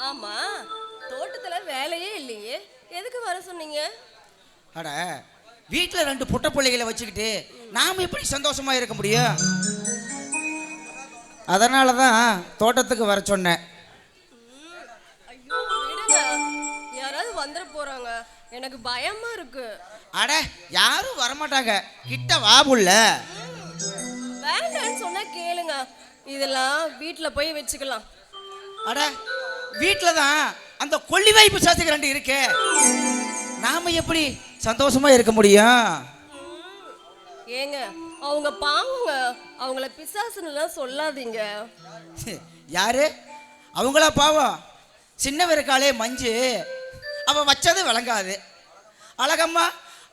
ஆமா, தோட்டத்துல வேலையே இல்லையே, எதுக்கு வர சொன்னீங்க? அட, வீட்டில் 2 புட்ட பிள்ளைகளை வச்சுக்கிட்டு நாம் எப்படி சந்தோஷமா இருக்க முடியும்? அதனால தான் தோட்டத்துக்கு வர சொன்னேன். ஐயோ விடுங்க, யாராவது வந்துட போறாங்க, எனக்கு பயமா இருக்கு. அட, யாரும் வரமாட்டாங்க, கிட்ட வா புள்ள. வேண்டான்னு சொன்னா கேளுங்க, இதெல்லாம் வீட்டுல போய் வச்சுக்கலாம். அட, வீட்டில் தான் அந்த கொல்லி வைப்பு சாத்துக்கு 2 இருக்கு, நாம எப்படி சந்தோஷமா இருக்க முடியும்? ஏங்க, அவங்க பாவங்க, அவங்கள பிசாசுன்னுலாம் சொல்லாதீங்க. யாரு அவங்களா பாவம்? சின்னவருக்காலே மஞ்சு, அவ வச்சது விளங்காது, அழகம்மா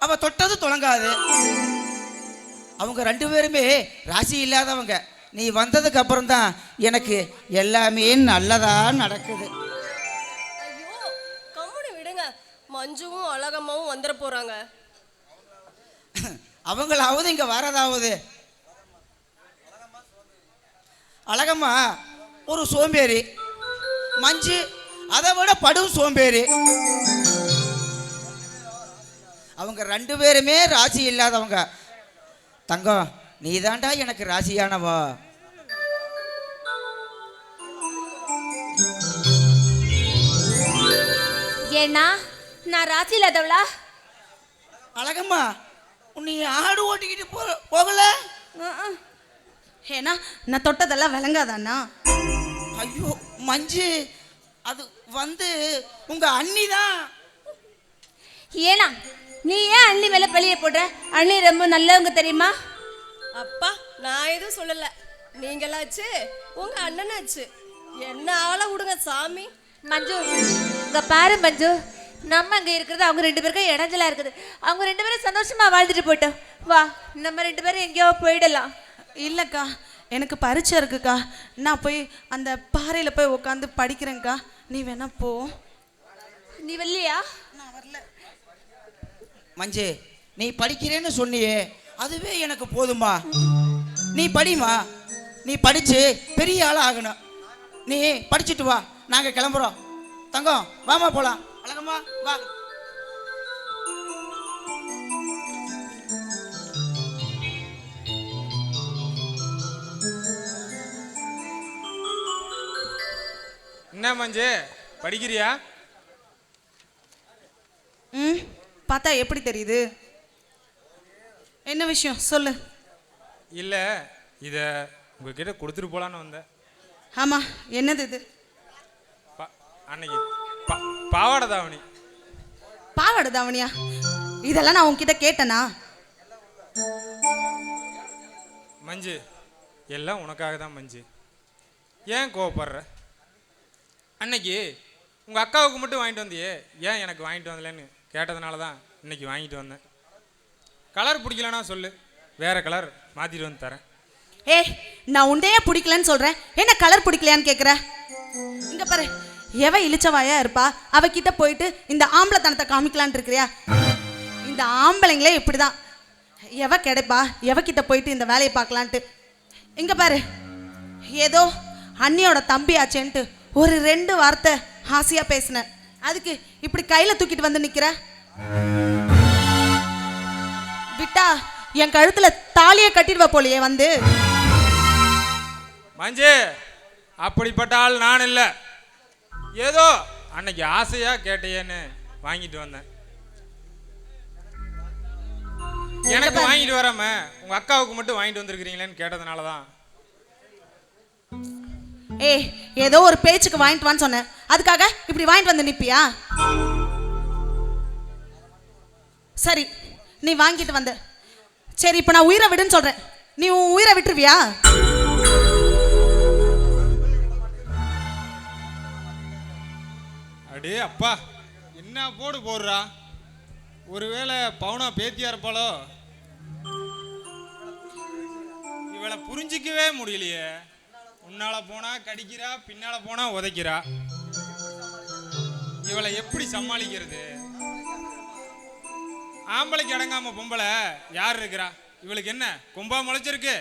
அவ தொட்டது தொடங்காது. அவங்க 2 பேருமே ராசி இல்லாதவங்க. நீ வந்ததுக்கு அப்புறம் தான் எனக்கு எல்லாமே நல்லதா நடக்குது. ஐயோ கம்முனு விடுங்க. மஞ்சுவும் அழகம்மாவும் வந்துட போறாங்க. அவங்களாவது இங்க வரதாவது. அழகம்மா ஒரு சோம்பேறி, மஞ்சு அதை விட படும் சோம்பேறி. அவங்க 2 பேருமே ராசி இல்லாதவங்க. தங்கம் நீ தாண்டா எனக்கு ராசியானவா. ஏன்னா நான் ராசி இல்லாதவளா? அழகம்மா நீ ஆடு ஓட்டிக்கிட்டு போகல? ஏன்னா நான் தொட்டதெல்லாம் விளங்காதாண்ணா? ஐயோ மஞ்சு அது வந்து உங்க அண்ணி தான். ஏனா நீ ஏன் அண்ணி மேல பழிய போடுற? அண்ணி ரொம்ப நல்லவங்க தெரியுமா? அப்பா நான் எதுவும் சொல்லல. நீங்களாச்சு உங்க அண்ணனாச்சு. என்ன ஆள விடுங்க சாமி. மஞ்சு இங்க பாரு மஞ்சு, நம்ம அங்க இருக்கிறது அவங்க 2 பேருக்கும் இடைஞ்சலா இருக்குது. அவங்க 2 பேரும் சந்தோஷமா வாழ்ந்துட்டு போட்டோம். வா நம்ம 2 பேரும் எங்கேயோ போயிடலாம். இல்லைக்கா, எனக்கு பரீட்சை இருக்குக்கா. நான் போய் அந்த பாறையில் போய் உட்காந்து படிக்கிறேங்க்கா. நீ வேணா போ. நீ வரலையா? நான் வரல. மஞ்சு நீ படிக்கிறேன்னு சொன்னியே, அதுவே எனக்கு போதுமா. நீ படிமா, நீ படிச்சு பெரிய ஆளா ஆகணும். நீ படிச்சுட்டு வா, நாங்க கிளம்புறோம். தங்கம் வாமா போலாம். அழகம்மா வா. என்ன மஞ்சு படிக்கிறியா? பார்த்தா எப்படி தெரியுது? என்ன விஷயம் சொல்லு. இல்லை இதை உங்ககிட்ட கொடுத்துட்டு போகலான்னு வந்தேன். ஆமாம், என்னது இது? அன்னைக்கு பாவாடை தாவணி. பாவாடை தாவணியா? இதெல்லாம் நான் உன்கிட்ட கேட்டேனா? மஞ்சு எல்லாம் உனக்காக தான் மஞ்சு. ஏன் கோவப்படுற? அன்னைக்கு உங்கள் அக்காவுக்கு மட்டும் வாங்கிட்டு வந்தியே, ஏன் எனக்கு வாங்கிட்டு வந்தலன்னு கேட்டதுனால தான் இன்னைக்கு வாங்கிட்டு வந்தேன். கலர் பிடிக்கலன்னா சொல்லு, வேற கலர் மாற்றிட்டு வந்து தரேன். நான் உண்டையே பிடிக்கலன்னு சொல்கிறேன், என்ன கலர் பிடிக்கலையான்னு கேட்குற? இங்கே பாரு, எவ இழிச்சவாயா இருப்பா அவகிட்ட போயிட்டு இந்த ஆம்பளைத்தனத்தை காமிக்கலான் இருக்கிறியா? இந்த ஆம்பளைங்களே இப்படி தான். எவ கிடைப்பா எவகிட்ட போயிட்டு இந்த வேலையை பார்க்கலான்ட்டு. இங்கே பாரு, ஏதோ அண்ணியோட தம்பி ஆச்சேன்ட்டு ஒரு 2 வார்த்தை ஆசையாக பேசினேன். அதுக்கு இப்படி கையில் தூக்கிட்டு வந்து நிற்கிற. விட்டா என் கழுத்தில் தாலியை கட்டிடுவ போலியே வந்து. மஞ்சு அப்படிப்பட்ட ஆள் நான் இல்லை. ஏதோ அன்னைக்கு ஆசையாக கேட்டையேன்னு வாங்கிட்டு வந்தேன். எனக்கு வாங்கிட்டு வராம உங்க அக்காவுக்கு மட்டும் வாங்கிட்டு வந்திருக்கிறீங்களேன்னு கேட்டதுனால தான். ஏதோ ஒரு பேச்சுக்கு வாங்கிட்டு வான்னு சொன்னேன், அதுக்காக இப்படி வாங்கிட்டு வந்து நிப்பியா? சரி நீ வாங்கிட்டு வந்த, சரி இப்போ நான் உயிரை விடுன்னு சொல்றேன், நீ உன் உயிரை விட்டுருவியா? அடே அப்பா, என்ன போடுறா? ஒருவேளை பவுனா பேத்தியா இருப்பாளோ? இவளை புரிஞ்சிக்கவே முடியலையே. முன்னால போனா கடிக்கிறா, பின்னால போனா உதைக்கிறா. இவளை எப்படி சமாளிக்கிறது? ஆம்பளைக்கு அடங்காம பொம்பளை யார் இருக்கிறா? இவளுக்கு என்ன கொம்பா முளைச்சிருக்கு?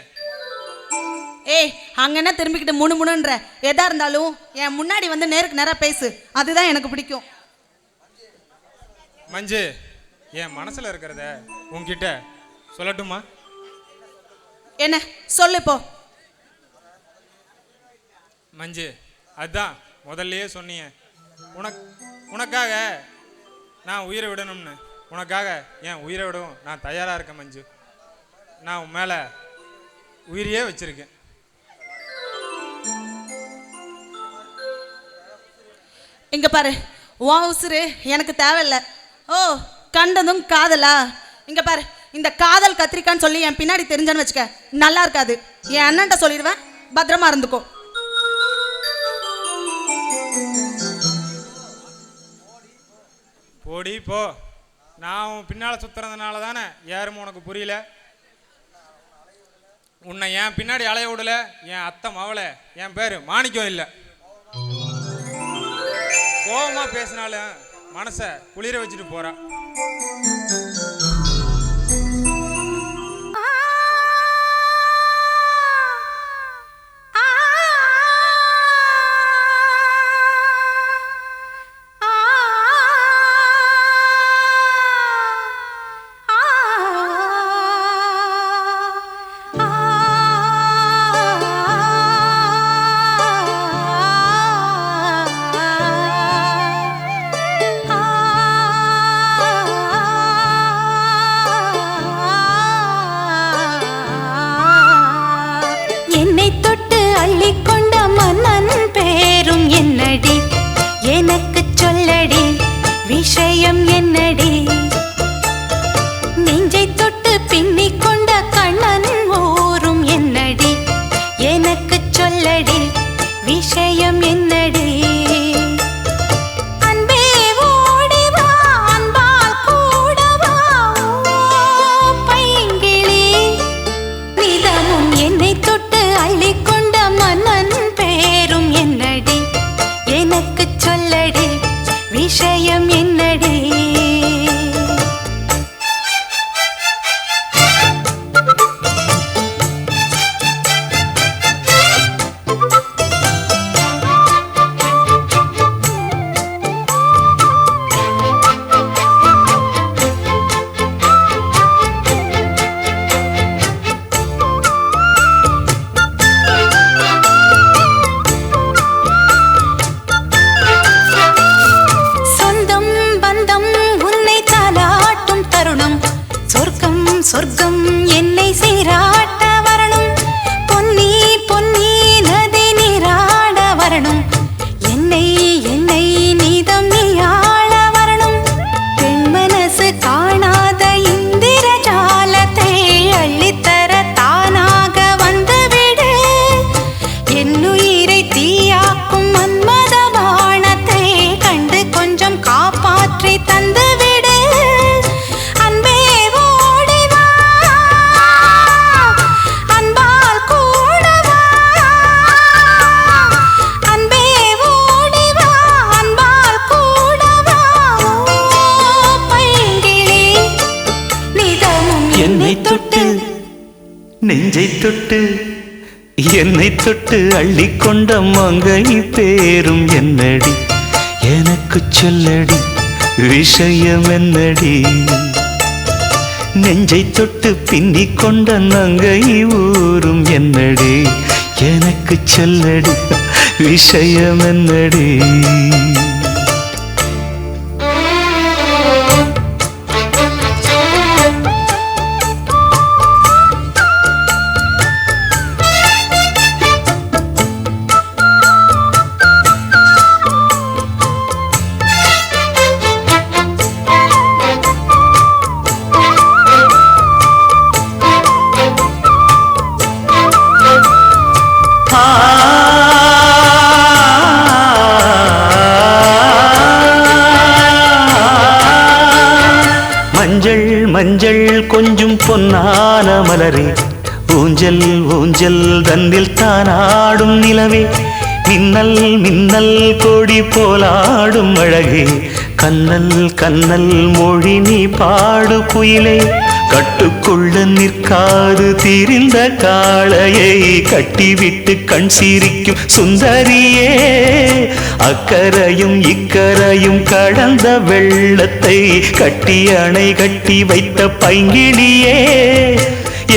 அங்க என்ன திரும்பிக்கிட்டு முணுமுணுன்ற? எதா இருந்தாலும் என் முன்னாடி வந்து நேருக்கு நேரா பேசு, அதுதான் எனக்கு பிடிக்கும். மஞ்சு, என் மனசுல இருக்கிறத உன்கிட்ட சொல்லட்டுமா? என்ன சொல்லு இப்போ. மஞ்சு, அதுதான் முதல்லயே சொன்னீங்க, உனக்காக நான் உயிரை விடணும்னு. உனக்காக என் உயிரை விடவும் நான் தயாராக இருக்கேன் மஞ்சு. நான் உன் மேலே உயிரையே வச்சிருக்கேன். இங்க பாரு, உன் உசுறு எனக்கு தேவையில்லை. கண்டதும் காதலா? இங்க பாரு, இந்த காதல் கத்திரிக்கான்னு சொல்லி என் பின்னாடி தெரிஞ்சான்னு வச்சுக்க, நல்லா இருக்காது. என் அண்ணன்ட்ட சொல்லிடுவேன், பத்திரமா இருந்துக்கோ. போடி போ. நான் உன் பின்னால் சுற்றுறதுனால தானே யாரும் உனக்கு புரியல. உன்னை என் பின்னாடி அலைய விடல என் அத்தை மவளை. என் பேர் மாணிக்கம் இல்லை. கோபமாக பேசினாலும் மனசை குளிர வச்சுட்டு போறா. விஷயம் என்னடி நெஞ்சை தொட்டு பின்னி கொண்ட கண்ணன் ஊரும் என்னடி எனக்கு சொல்லடி விஷயம் என்னடி அன்பே ஓடி வா அன்பால் கூட வா பைங்கிளி நிதமும் என்னை தொட்டு அள்ளிக்கொண்ட மன்னன் பேரும் என்னடி எனக்கு சொல்லடி விஷயம் என்னடி சொர்க்கம் என்னை சீராட்ட வரணும் பொன்னி பொன்னி நதி நீராட வரணும் என்னை என்னை நீதம் நீயாள வரணும் பெண் மனசு காணாத இந்திர ஜாலத்தை அள்ளித்தர தானாக வந்துவிடு என்னுயிரை தீயாக்கும் மன்மத பாணத்தை கண்டு கொஞ்சம் காப்பாற்றி தந்துவிடு நெஞ்சை தொட்டு என்னை தொட்டு அள்ளிக்கொண்ட மங்கை பேரும் என்னடி எனக்கு சொல்லடி விஷயம் என்னடி நெஞ்சை தொட்டு பின்னி கொண்ட நங்கை ஊரும் என்னடி எனக்கு சொல்லடி விஷயம் என்னடி மஞ்சள் மஞ்சள் கொஞ்சம் பொன்னான மலரே ஊஞ்சல் ஊஞ்சல் தன்னில் தானாடும் நிலவே மின்னல் மின்னல் கொடி போலாடும் அழகே கண்ணல் கண்ணல் மொழி நீ பாடு குயிலே கட்டுக்குள்ள நிற்காது தீரிந்த காளையை கட்டிவிட்டு கண் சிரிக்கும் சுந்தரியே அக்கரையும் இக்கரையும் கடந்த வெள்ளத்தை கட்டி அணை கட்டி வைத்த பைங்கிளியே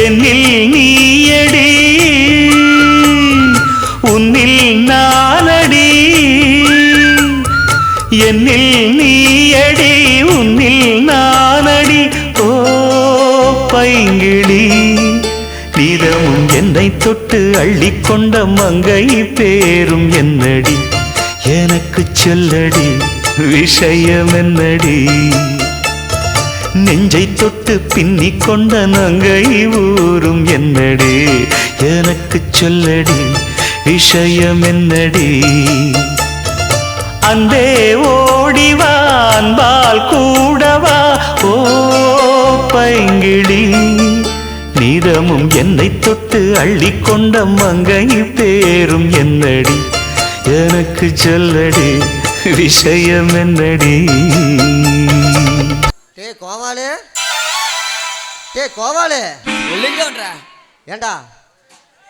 என்னில் நீயடி உன்னில் நானடி என்னில் நீயடி உன்னில் நானடி ஓ பைங்கிளி நிதமும் என்னை தொட்டு அள்ளிக்கொண்ட மங்கை பேரும் என்னடி எனக்கு சொல்லடி விஷயம் என்னடி நெஞ்சை தொட்டு பின்னி கொண்ட நங்கை ஊரும் என்னடி எனக்கு சொல்லடி விஷயம் என்னடி அந்தே ஓடிவா அன்பால் கூடவா ஓ பைங்கிளி நீதமும் என்னை தொட்டு அள்ளிக்கொண்ட மங்கை பேரும் என்னடி எனக்கு சொல்லடி விஷயம் என்னடி கோவாலே கோவாலே இல்லைங்க ஏண்டா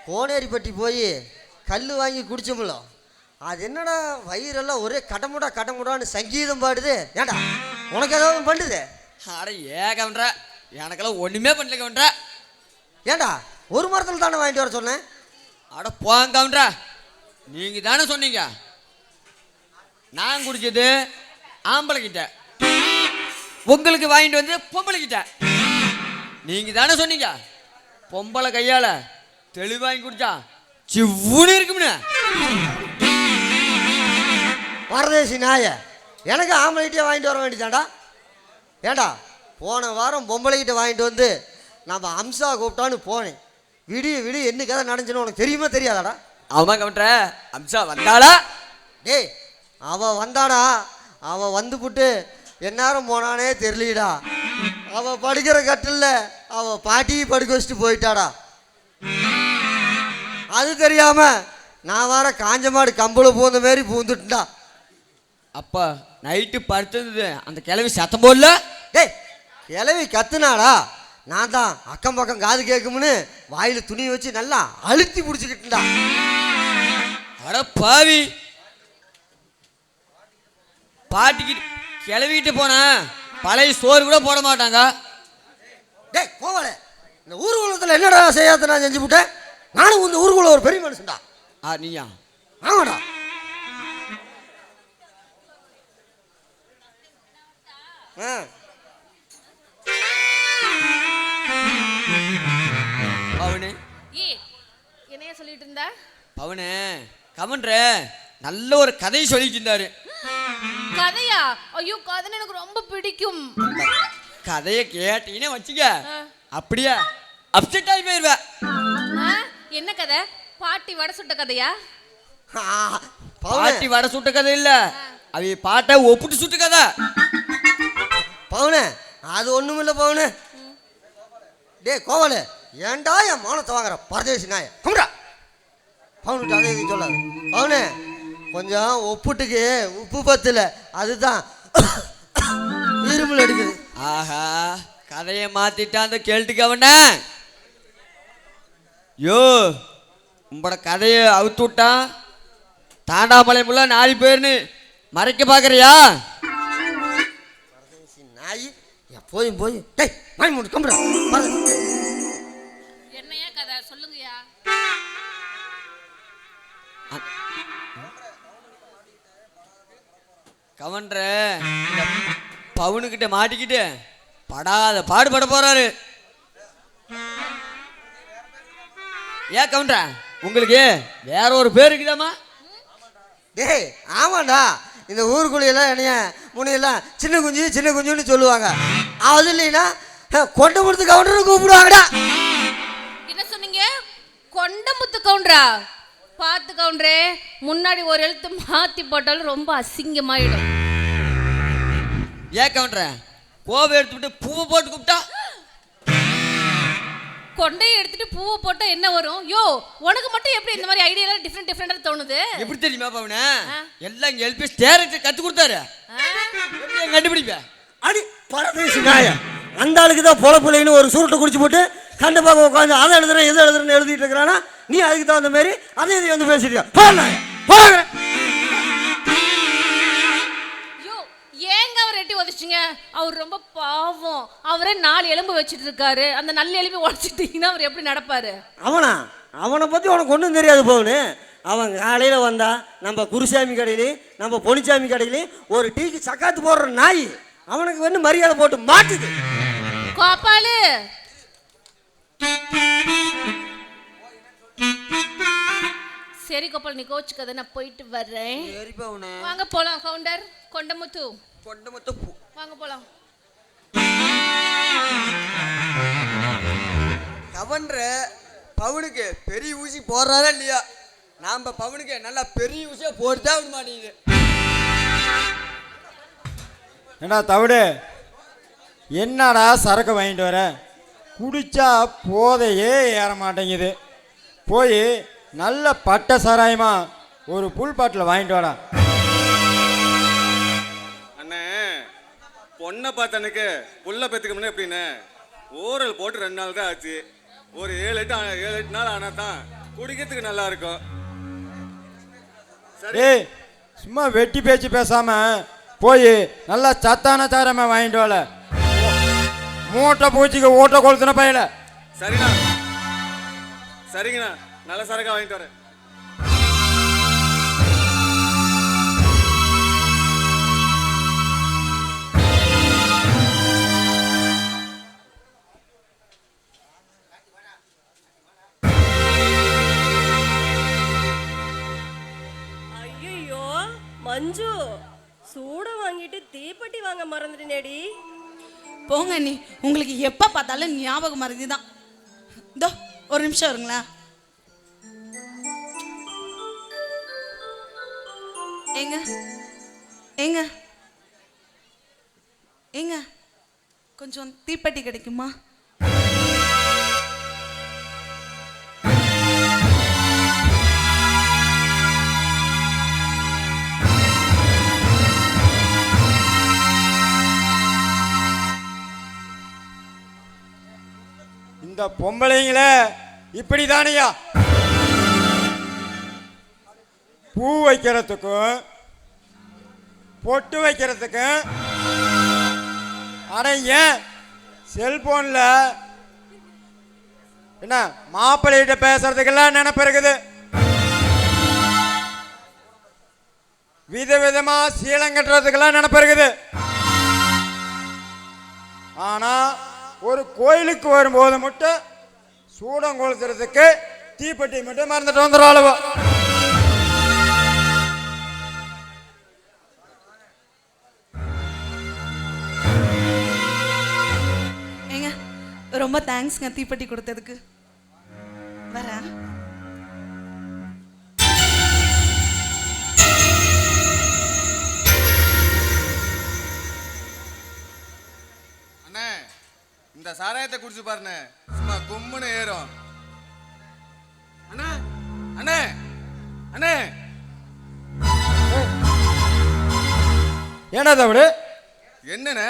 கோனேரிப்பட்டி போய் கல் வாங்கி குடிச்சோம்ல அது என்னடா வயிறெல்லாம் ஒரே கடமுடான்னு சங்கீதம் பாடுது ஏண்டா உனக்கு ஏதாவது பண்ணுது அட கவுண்டரா எனக்கெல்லாம் ஒன்றுமே பண்ணல கவுண்டரா ஏண்டா ஒரு மரத்தில் தானே வாங்கிட்டு வர சொன்னேன் அட போங்க கவுண்டரா நீங்கள் தானே சொன்னீங்க நான் குடிச்சது ஆம்பளைக்கிட்ட உங்களுக்கு வாங்கிட்டு வந்து பொம்பளைக்கிட்ட நீங்கள் தானே சொன்னீங்க பொம்பளை கையால் தெளிவாங்கி குடிச்சா சிவ்வுன்னு இருக்கும்னு பரதேசி நாய எனக்கு ஆம்பளைகிட்டே வாங்கிட்டு வர வேண்டியதாண்டா ஏண்டா போன வாரம் பொம்பளைக்கிட்ட வாங்கிட்டு வந்து நம்ம அம்சா கூப்பிட்டான்னு போனேன் விடிய என்ன கதை நடந்துச்சுன்னு உனக்கு தெரியுமா தெரியாதாடா ஆமாம் கவுண்டர அம்சா வந்தாளா டேய் அவன் வந்தாடா அவன் வந்துப்புட்டு எந்நேரம் போனானே தெரியலடா அவன் படிக்கிற கட்டில் அவன் பாட்டியை படுக்க வச்சுட்டு போயிட்டாடா அது தெரியாம நான் வர காஞ்ச மாடு கம்பளை பூந்த மாரி பூந்துட்டா அப்பா நைட்டு படுத்தது அந்த கிளவி சத்தம் போடல டேய் கிளவி கத்துனாடா நான் தான் அக்கம் பக்கம் காது கேட்கும்னு வாயில் துணி வச்சு நல்லா அழுத்தி பிடிச்சிக்கிட்டுடா அட பாவி பாட்டிக்கிட்டு கிளவிக்கிட்டு போனா பழைய சோறு கூட போட மாட்டாங்க டேய் போவல இந்த ஊர்வலத்தில் என்னடா செய்யாத நான் செஞ்சு விட்டேன் நானும் இந்த ஊருக்குள்ள ஒரு பெரிய மனுஷன்டா நீயா ஆமாடா பவுனு என்னைய சொல்லிட்டு இருந்தா பவுனு கமன்ற நல்ல ஒரு கதையை சொல்லிட்டு இருந்தாரு கதையா ஐயோ கதை எனக்கு ரொம்ப பிடிக்கும் கதையை கேட்டீங்கன்னு வச்சுக்க அப்படியே அப்செட் ஆகி போயிருவேன் என்ன கதை பாட்டி வடை சுட்ட கதையா பாட்டி வடை சுட்ட கதை இல்ல அவ பாட்டை ஒப்பிட்டு சுட்ட கதை பவுனு அது ஒண்ணும் இல்ல பவுனு டே கோவலு ஏன்டா என் மானத்தை வாங்குற பரதேசி நாய கும்பிடா பவுனுட்டு அதை இது சொல்லாது பவுனு கொஞ்சம் ஒப்புட்டுக்கு உப்பு பத்துல அதுதான் இருமல் எடுக்குது ஆஹா கதையை மாத்திட்டான் அந்த கேள்விக்கு அவன யோ உங்களோட கதையை அவுத்து விட்டான் தாண்டாமலை முள்ள 4 பேர்னு மறைக்க பாக்குறியா நாய் எப்போதும் போய் டேய் வாய் மூடு கம்புடா என்னையா கதை சொல்லுங்கயா கவன்ற பவுனுக்கிட்ட மாட்டிக்கிட்டு படாத பாடுபட போறாரு ஏன் கவுண்டரா உங்களுக்கு வேற ஒரு பேர் இருக்குதாமா டேய் ஆமாண்டா இந்த ஊருக்குள்ளையெல்லாம் என்னைய முனையெல்லாம் சின்ன குஞ்சுன்னு சொல்லுவாங்க அது இல்லைன்னா கொண்டமுத்து கவுண்டர்னு கூப்பிடுவாங்கடா என்ன சொன்னீங்க கொண்டமுத்து கவுண்டரா பார்த்து கவுண்டரே முன்னாடி ஒரு எழுத்து மாத்தி போட்டாலும் ரொம்ப அசிங்கமாயிடும் ஏன் கவுண்டரா கோவை எடுத்துட்டு பூவை போட்டு கூப்பிட்டா கொண்டையை எடுத்துட்டு பூவை போட்டா என்ன வரும் யோ உனக்கு மட்டும் எப்படி இந்த மாதிரி ஐடியா டிஃப்ரெண்டா தோணுது எப்படி தெரியுமா பவுன எல்லாம் இங்க எல்பிஎஸ் டேரக்டர் கத்து கொடுத்தாரு எப்படி கண்டுபிடிப்ப அடி பரதேசி நாய அந்த ஆளுக்கு தான் பொழப்புலைன்னு ஒரு சுருட்டை குடிச்சு போட்டு கண்டிப்பாக உட்காந்து அதை எழுதுறேன் எதை எழுதுறேன்னு எழுதிட்டு இருக்கிறானா நீ அதுக்கு தகுந்த மாதிரி அதே இதை வந்து பேசிட்டியா போங்க யோ ஏங்க அவர் எட்டி உதச்சிங்க அவர் ரொம்ப பாவம் அவரே 4 எலும்பு வச்சுட்டு இருக்காரு அந்த நல்ல எலும்பு உடச்சிட்டீங்கன்னா அவர் எப்படி நடப்பாரு அவனை பற்றி உனக்கு ஒன்றும் தெரியாது போகுன்னு அவன் காலையில் வந்தா நம்ம குருசாமி கடையிலையும் நம்ம பொனிச்சாமி கடையிலையும் ஒரு டீக்கு சக்காத்து போடுற நாய் அவனுக்கு வந்து மரியாதை போட்டு மாட்டுது கோபாலு சரி கோபால் நீ கோச்சுக்கதை நான் போயிட்டு வர்றேன் வாங்க போலாம் கவுண்டர் கொண்டமுத்து வாங்க போலாம் கவன்ற பவுனுக்கு பெரிய ஊசி போடுறாரா இல்லையா நாம பவுனுக்கு நல்லா பெரிய ஊசியா போட்டுதான் விட மாட்டேங்குது ஏண்டா தவிடு, என்னடா சரக்கு வாங்கிட்டு வர? குடிச்சா போதையே ஏற மாட்டேங்குது. போய் நல்ல பட்டை சாராயமா ஒரு புல் பாட்டில் வாங்கிட்டு வாடா. அண்ணே, பொண்ணை பார்த்தனுக்கு புள்ள பெற்றுக்க முன்னே எப்படின்னு ஊரல் போட்டு 2 நாள் தான் ஆச்சு. ஒரு 7-8 நாள் ஆனால் தான் குடிக்கிறதுக்கு நல்லா இருக்கும். ஏய், சும்மா வெட்டி பேச்சு பேசாம போய் நல்லா சத்தான சாரமா வாங்கிட்டு வாழ. மூட்டை பூச்சிக்கு ஊட்ட கொளுத்துன பையல. சரிண்ணா, சரிங்கண்ணா, நல்ல சரக்கா வாங்கிட்டு வரேன். ஐயோ மஞ்சு, சூட வாங்கிட்டு தீப்பெட்டி வாங்க மறந்துட்டேனேடி. போங்க நீ, உங்களுக்கு எப்போ பார்த்தாலும் ஞாபகம் மறதி தான். இதோ ஒரு நிமிஷம் வருங்களா. ஏங்க ஏங்க ஏங்க, கொஞ்சம் தீப்பெட்டி கிடைக்குமா? இந்த பொம்பளைங்களே இப்படி தானையா? பூ வைக்கிறதுக்கும் பொட்டு வைக்கிறதுக்கும் அட ஏன் செல்போன்ல என்ன மாப்பிள்ளைகிட்ட பேசுறதுக்கெல்லாம் நினைப்பு இருக்குது. விதவிதமா சீலம் கட்டுறதுக்கெல்லாம் நினைப்பு இருக்குது. ஆனா ஒரு கோயிலுக்கு வரும்போது மட்டும் சூடம் கொளுத்துறதுக்கு தீப்பெட்டி மட்டும் மறந்துட்டு வந்துடுறாளுவோ. ஏங்க ரொம்ப தேங்க்ஸ்ங்க தீப்பெட்டி கொடுத்ததுக்கு. வரேன். அண்ணே, இந்த சாராயத்தை குடிச்சு பாருண்ணே, சும்மா கும்முன்னு ஏறும். அண்ணா, அண்ணே, அண்ணே. ஏன்னா தவிடு, என்னண்ணே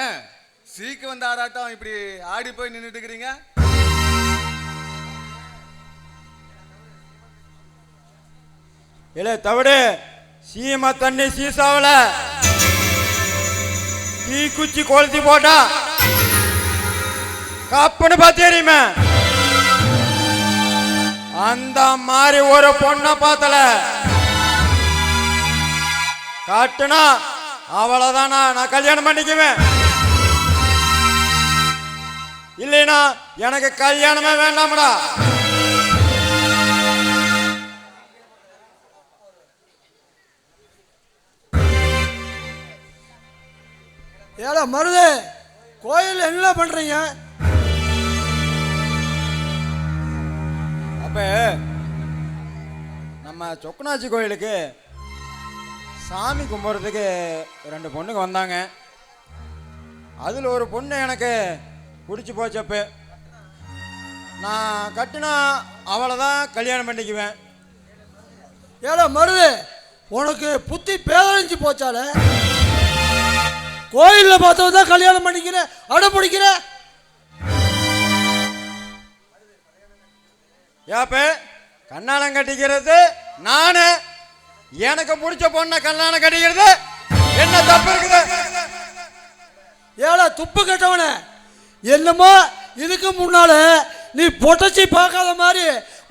சீக்கு வந்த ஆராட்டம் இப்படி ஆடி போய் நின்றுட்டு இருக்கிறீங்க? இல்ல தவிடு, சீமா தண்ணி சீசாவல தீ குச்சி கொளுத்தி போட்டா கப்புன்னு பார்த்து தெரியுமே. அந்த மாதிரி ஒரு பொண்ணை பார்த்தல காட்டுனா அவ்வளவுதான் நான் கல்யாணம் பண்ணிக்குவேன். இல்லைனா எனக்கு கல்யாணமே வேண்டாம்டா. ஏடா மருது, கோயில் என்ன பண்றீங்க? அப்ப நம்ம சொக்கனாச்சி கோயிலுக்கு சாமி கும்பிட்றதுக்கு 2 பொண்ணுங்க வந்தாங்க. அதில் ஒரு பொண்ணு எனக்கு பிடிச்சி போச்சப்ப நான் கட்டினா அவளை தான் கல்யாணம் பண்ணிக்குவேன். ஏடா மருது, உனக்கு புத்தி பேதழிஞ்சு போச்சால? கோயிலில் பார்த்தவன் தான் கல்யாணம் பண்ணிக்கிற அட பிடிக்கிற? ஏப்ப கண்ணாலம் கட்டிக்கிறது நானு, எனக்கு பிடிச்ச பொண்ணை கல்யாணம் கட்டிக்கிறது என்ன தப்பு இருக்குது? ஏடா துப்பு கட்டவன, என்னமோ இதுக்கு முன்னால நீ பொட்டச்சி பார்க்காத மாதிரி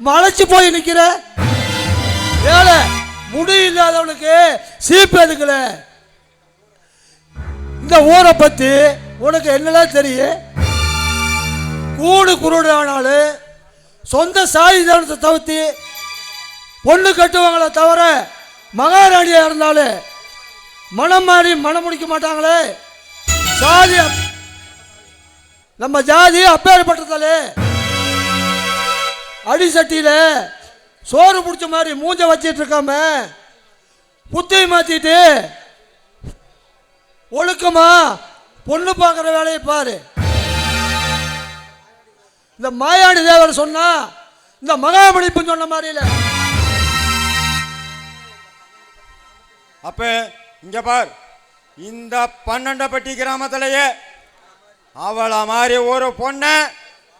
மலைச்சு போய் நிக்கிற. ஏழை முடி இல்லாதவனுக்கு சீப்பு எதுக்கல? இந்த ஊரை பத்தி உனக்கு என்னெல்லாம் தெரியும்? கூடு குருடானாலும் சொந்த சாதி தனத்தை தவிர்த்து பொண்ணு கட்டுவாங்களே தவிர மகாராணியா இருந்தாலும் மனம் மாறி மனம் முடிக்க மாட்டாங்களே. சாதி நம்ம ஜாதி அப்பேற்பட்டதாலே அடிசட்டியில சோறு பிடிச்ச மாதிரி மூஞ்ச வச்சிட்டு இருக்காம புத்தியை மாத்திட்டு ஒழுக்கமா பொண்ணு பார்க்குற வேலையை பாரு. இந்த மாயாண்டி தேவர் சொன்னா இந்த மகாமணிப்பு சொன்ன மாதிரி இல்லை. அப்ப இங்க பார், இந்த 12பட்டி கிராமத்திலேயே அவளை மாதிரி ஒரு பொண்ணை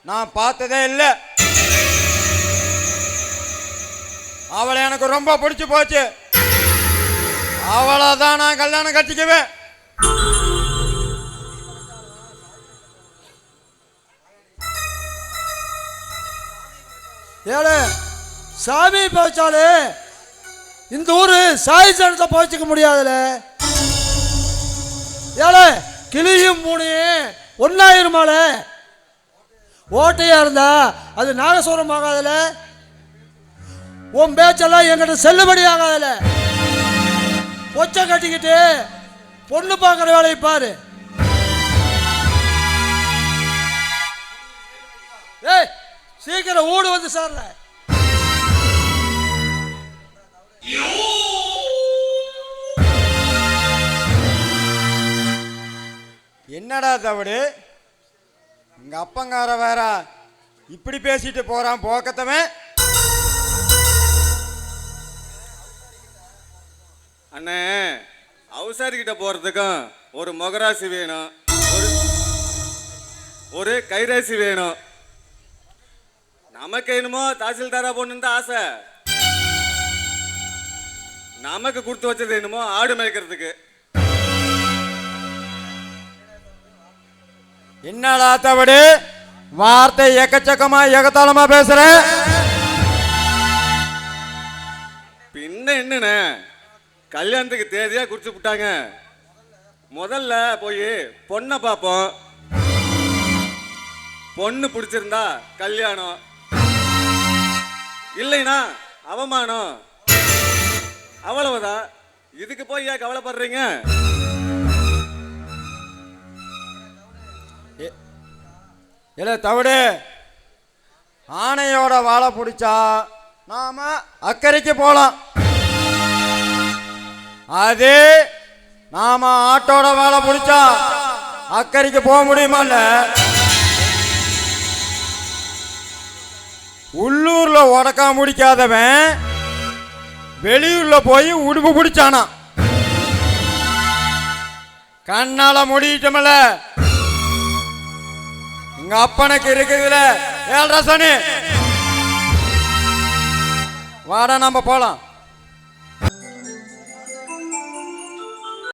நான் பார்த்ததே இல்லை. அவளை எனக்கு ரொம்ப பிடிச்சு போச்சு. அவளை தான் நான் கல்யாணம் கட்டிக்குவேன். ஏழை சாமி போச்சாலே இந்த ஊரு சாய் சனத்தை போச்சுக்க முடியாதுல. ஏழை கிளியும் மூணையும் ஒன்னாயிருமால. ஓட்டையா இருந்தா அது நாகசூரம் ஆகாதுல. உன் பேச்செல்லாம் என்கிட்ட செல்லுபடி ஆகாதுல. பொச்சை கட்டிக்கிட்டு பொண்ணு பார்க்குற வேலையை பாரு. ஏய் சீக்கிரம் ஊடு வந்து சார்ல. என்னடா தவிடு, உங்க அப்பங்கார வேற இப்படி பேசிட்டு போறான் போக்கத்தவன். அண்ணே, அவசாரிக்கிட்ட போகிறதுக்கும் ஒரு மொகராசி வேணும், ஒரு கைராசி வேணும். நமக்கு என்னமோ தாசில்தாரா பொண்ணுன்னு தான் ஆசை. நமக்கு கொடுத்து வச்சது என்னமோ ஆடு மேய்க்கிறதுக்கு. என்னடா தவிடு, வார்த்தை எக்கச்சக்கமா எகத்தாளமா பேசுற. பின்ன என்னண்ணே, கல்யாணத்துக்கு தேதியா குறிச்சு விட்டாங்க. முதல்ல போய் பொண்ணை பார்ப்போம். பொண்ணு பிடிச்சிருந்தா கல்யாணம், இல்லைனா அவமானம். அவ்வளவுதான். இதுக்கு போய் ஏன் கவலைப்படுறீங்க? இல்ல தவிடு, ஆணையோட வாழை பிடிச்சா நாம அக்கறைக்கு போலாம். அதே நாம ஆட்டோட வாழை பிடிச்சா அக்கறைக்கு போக முடியுமா? இல்ல உள்ளூர்ல உடக்கா முடிக்காதவன் வெளியூர்ல போய் உடுப்பு பிடிச்சானா. கண்ணால முடியிட்டமல்ல, எங்க அப்பனுக்கு இருக்குதுல 7 ரசனு. வாடா நம்ம போலாம்.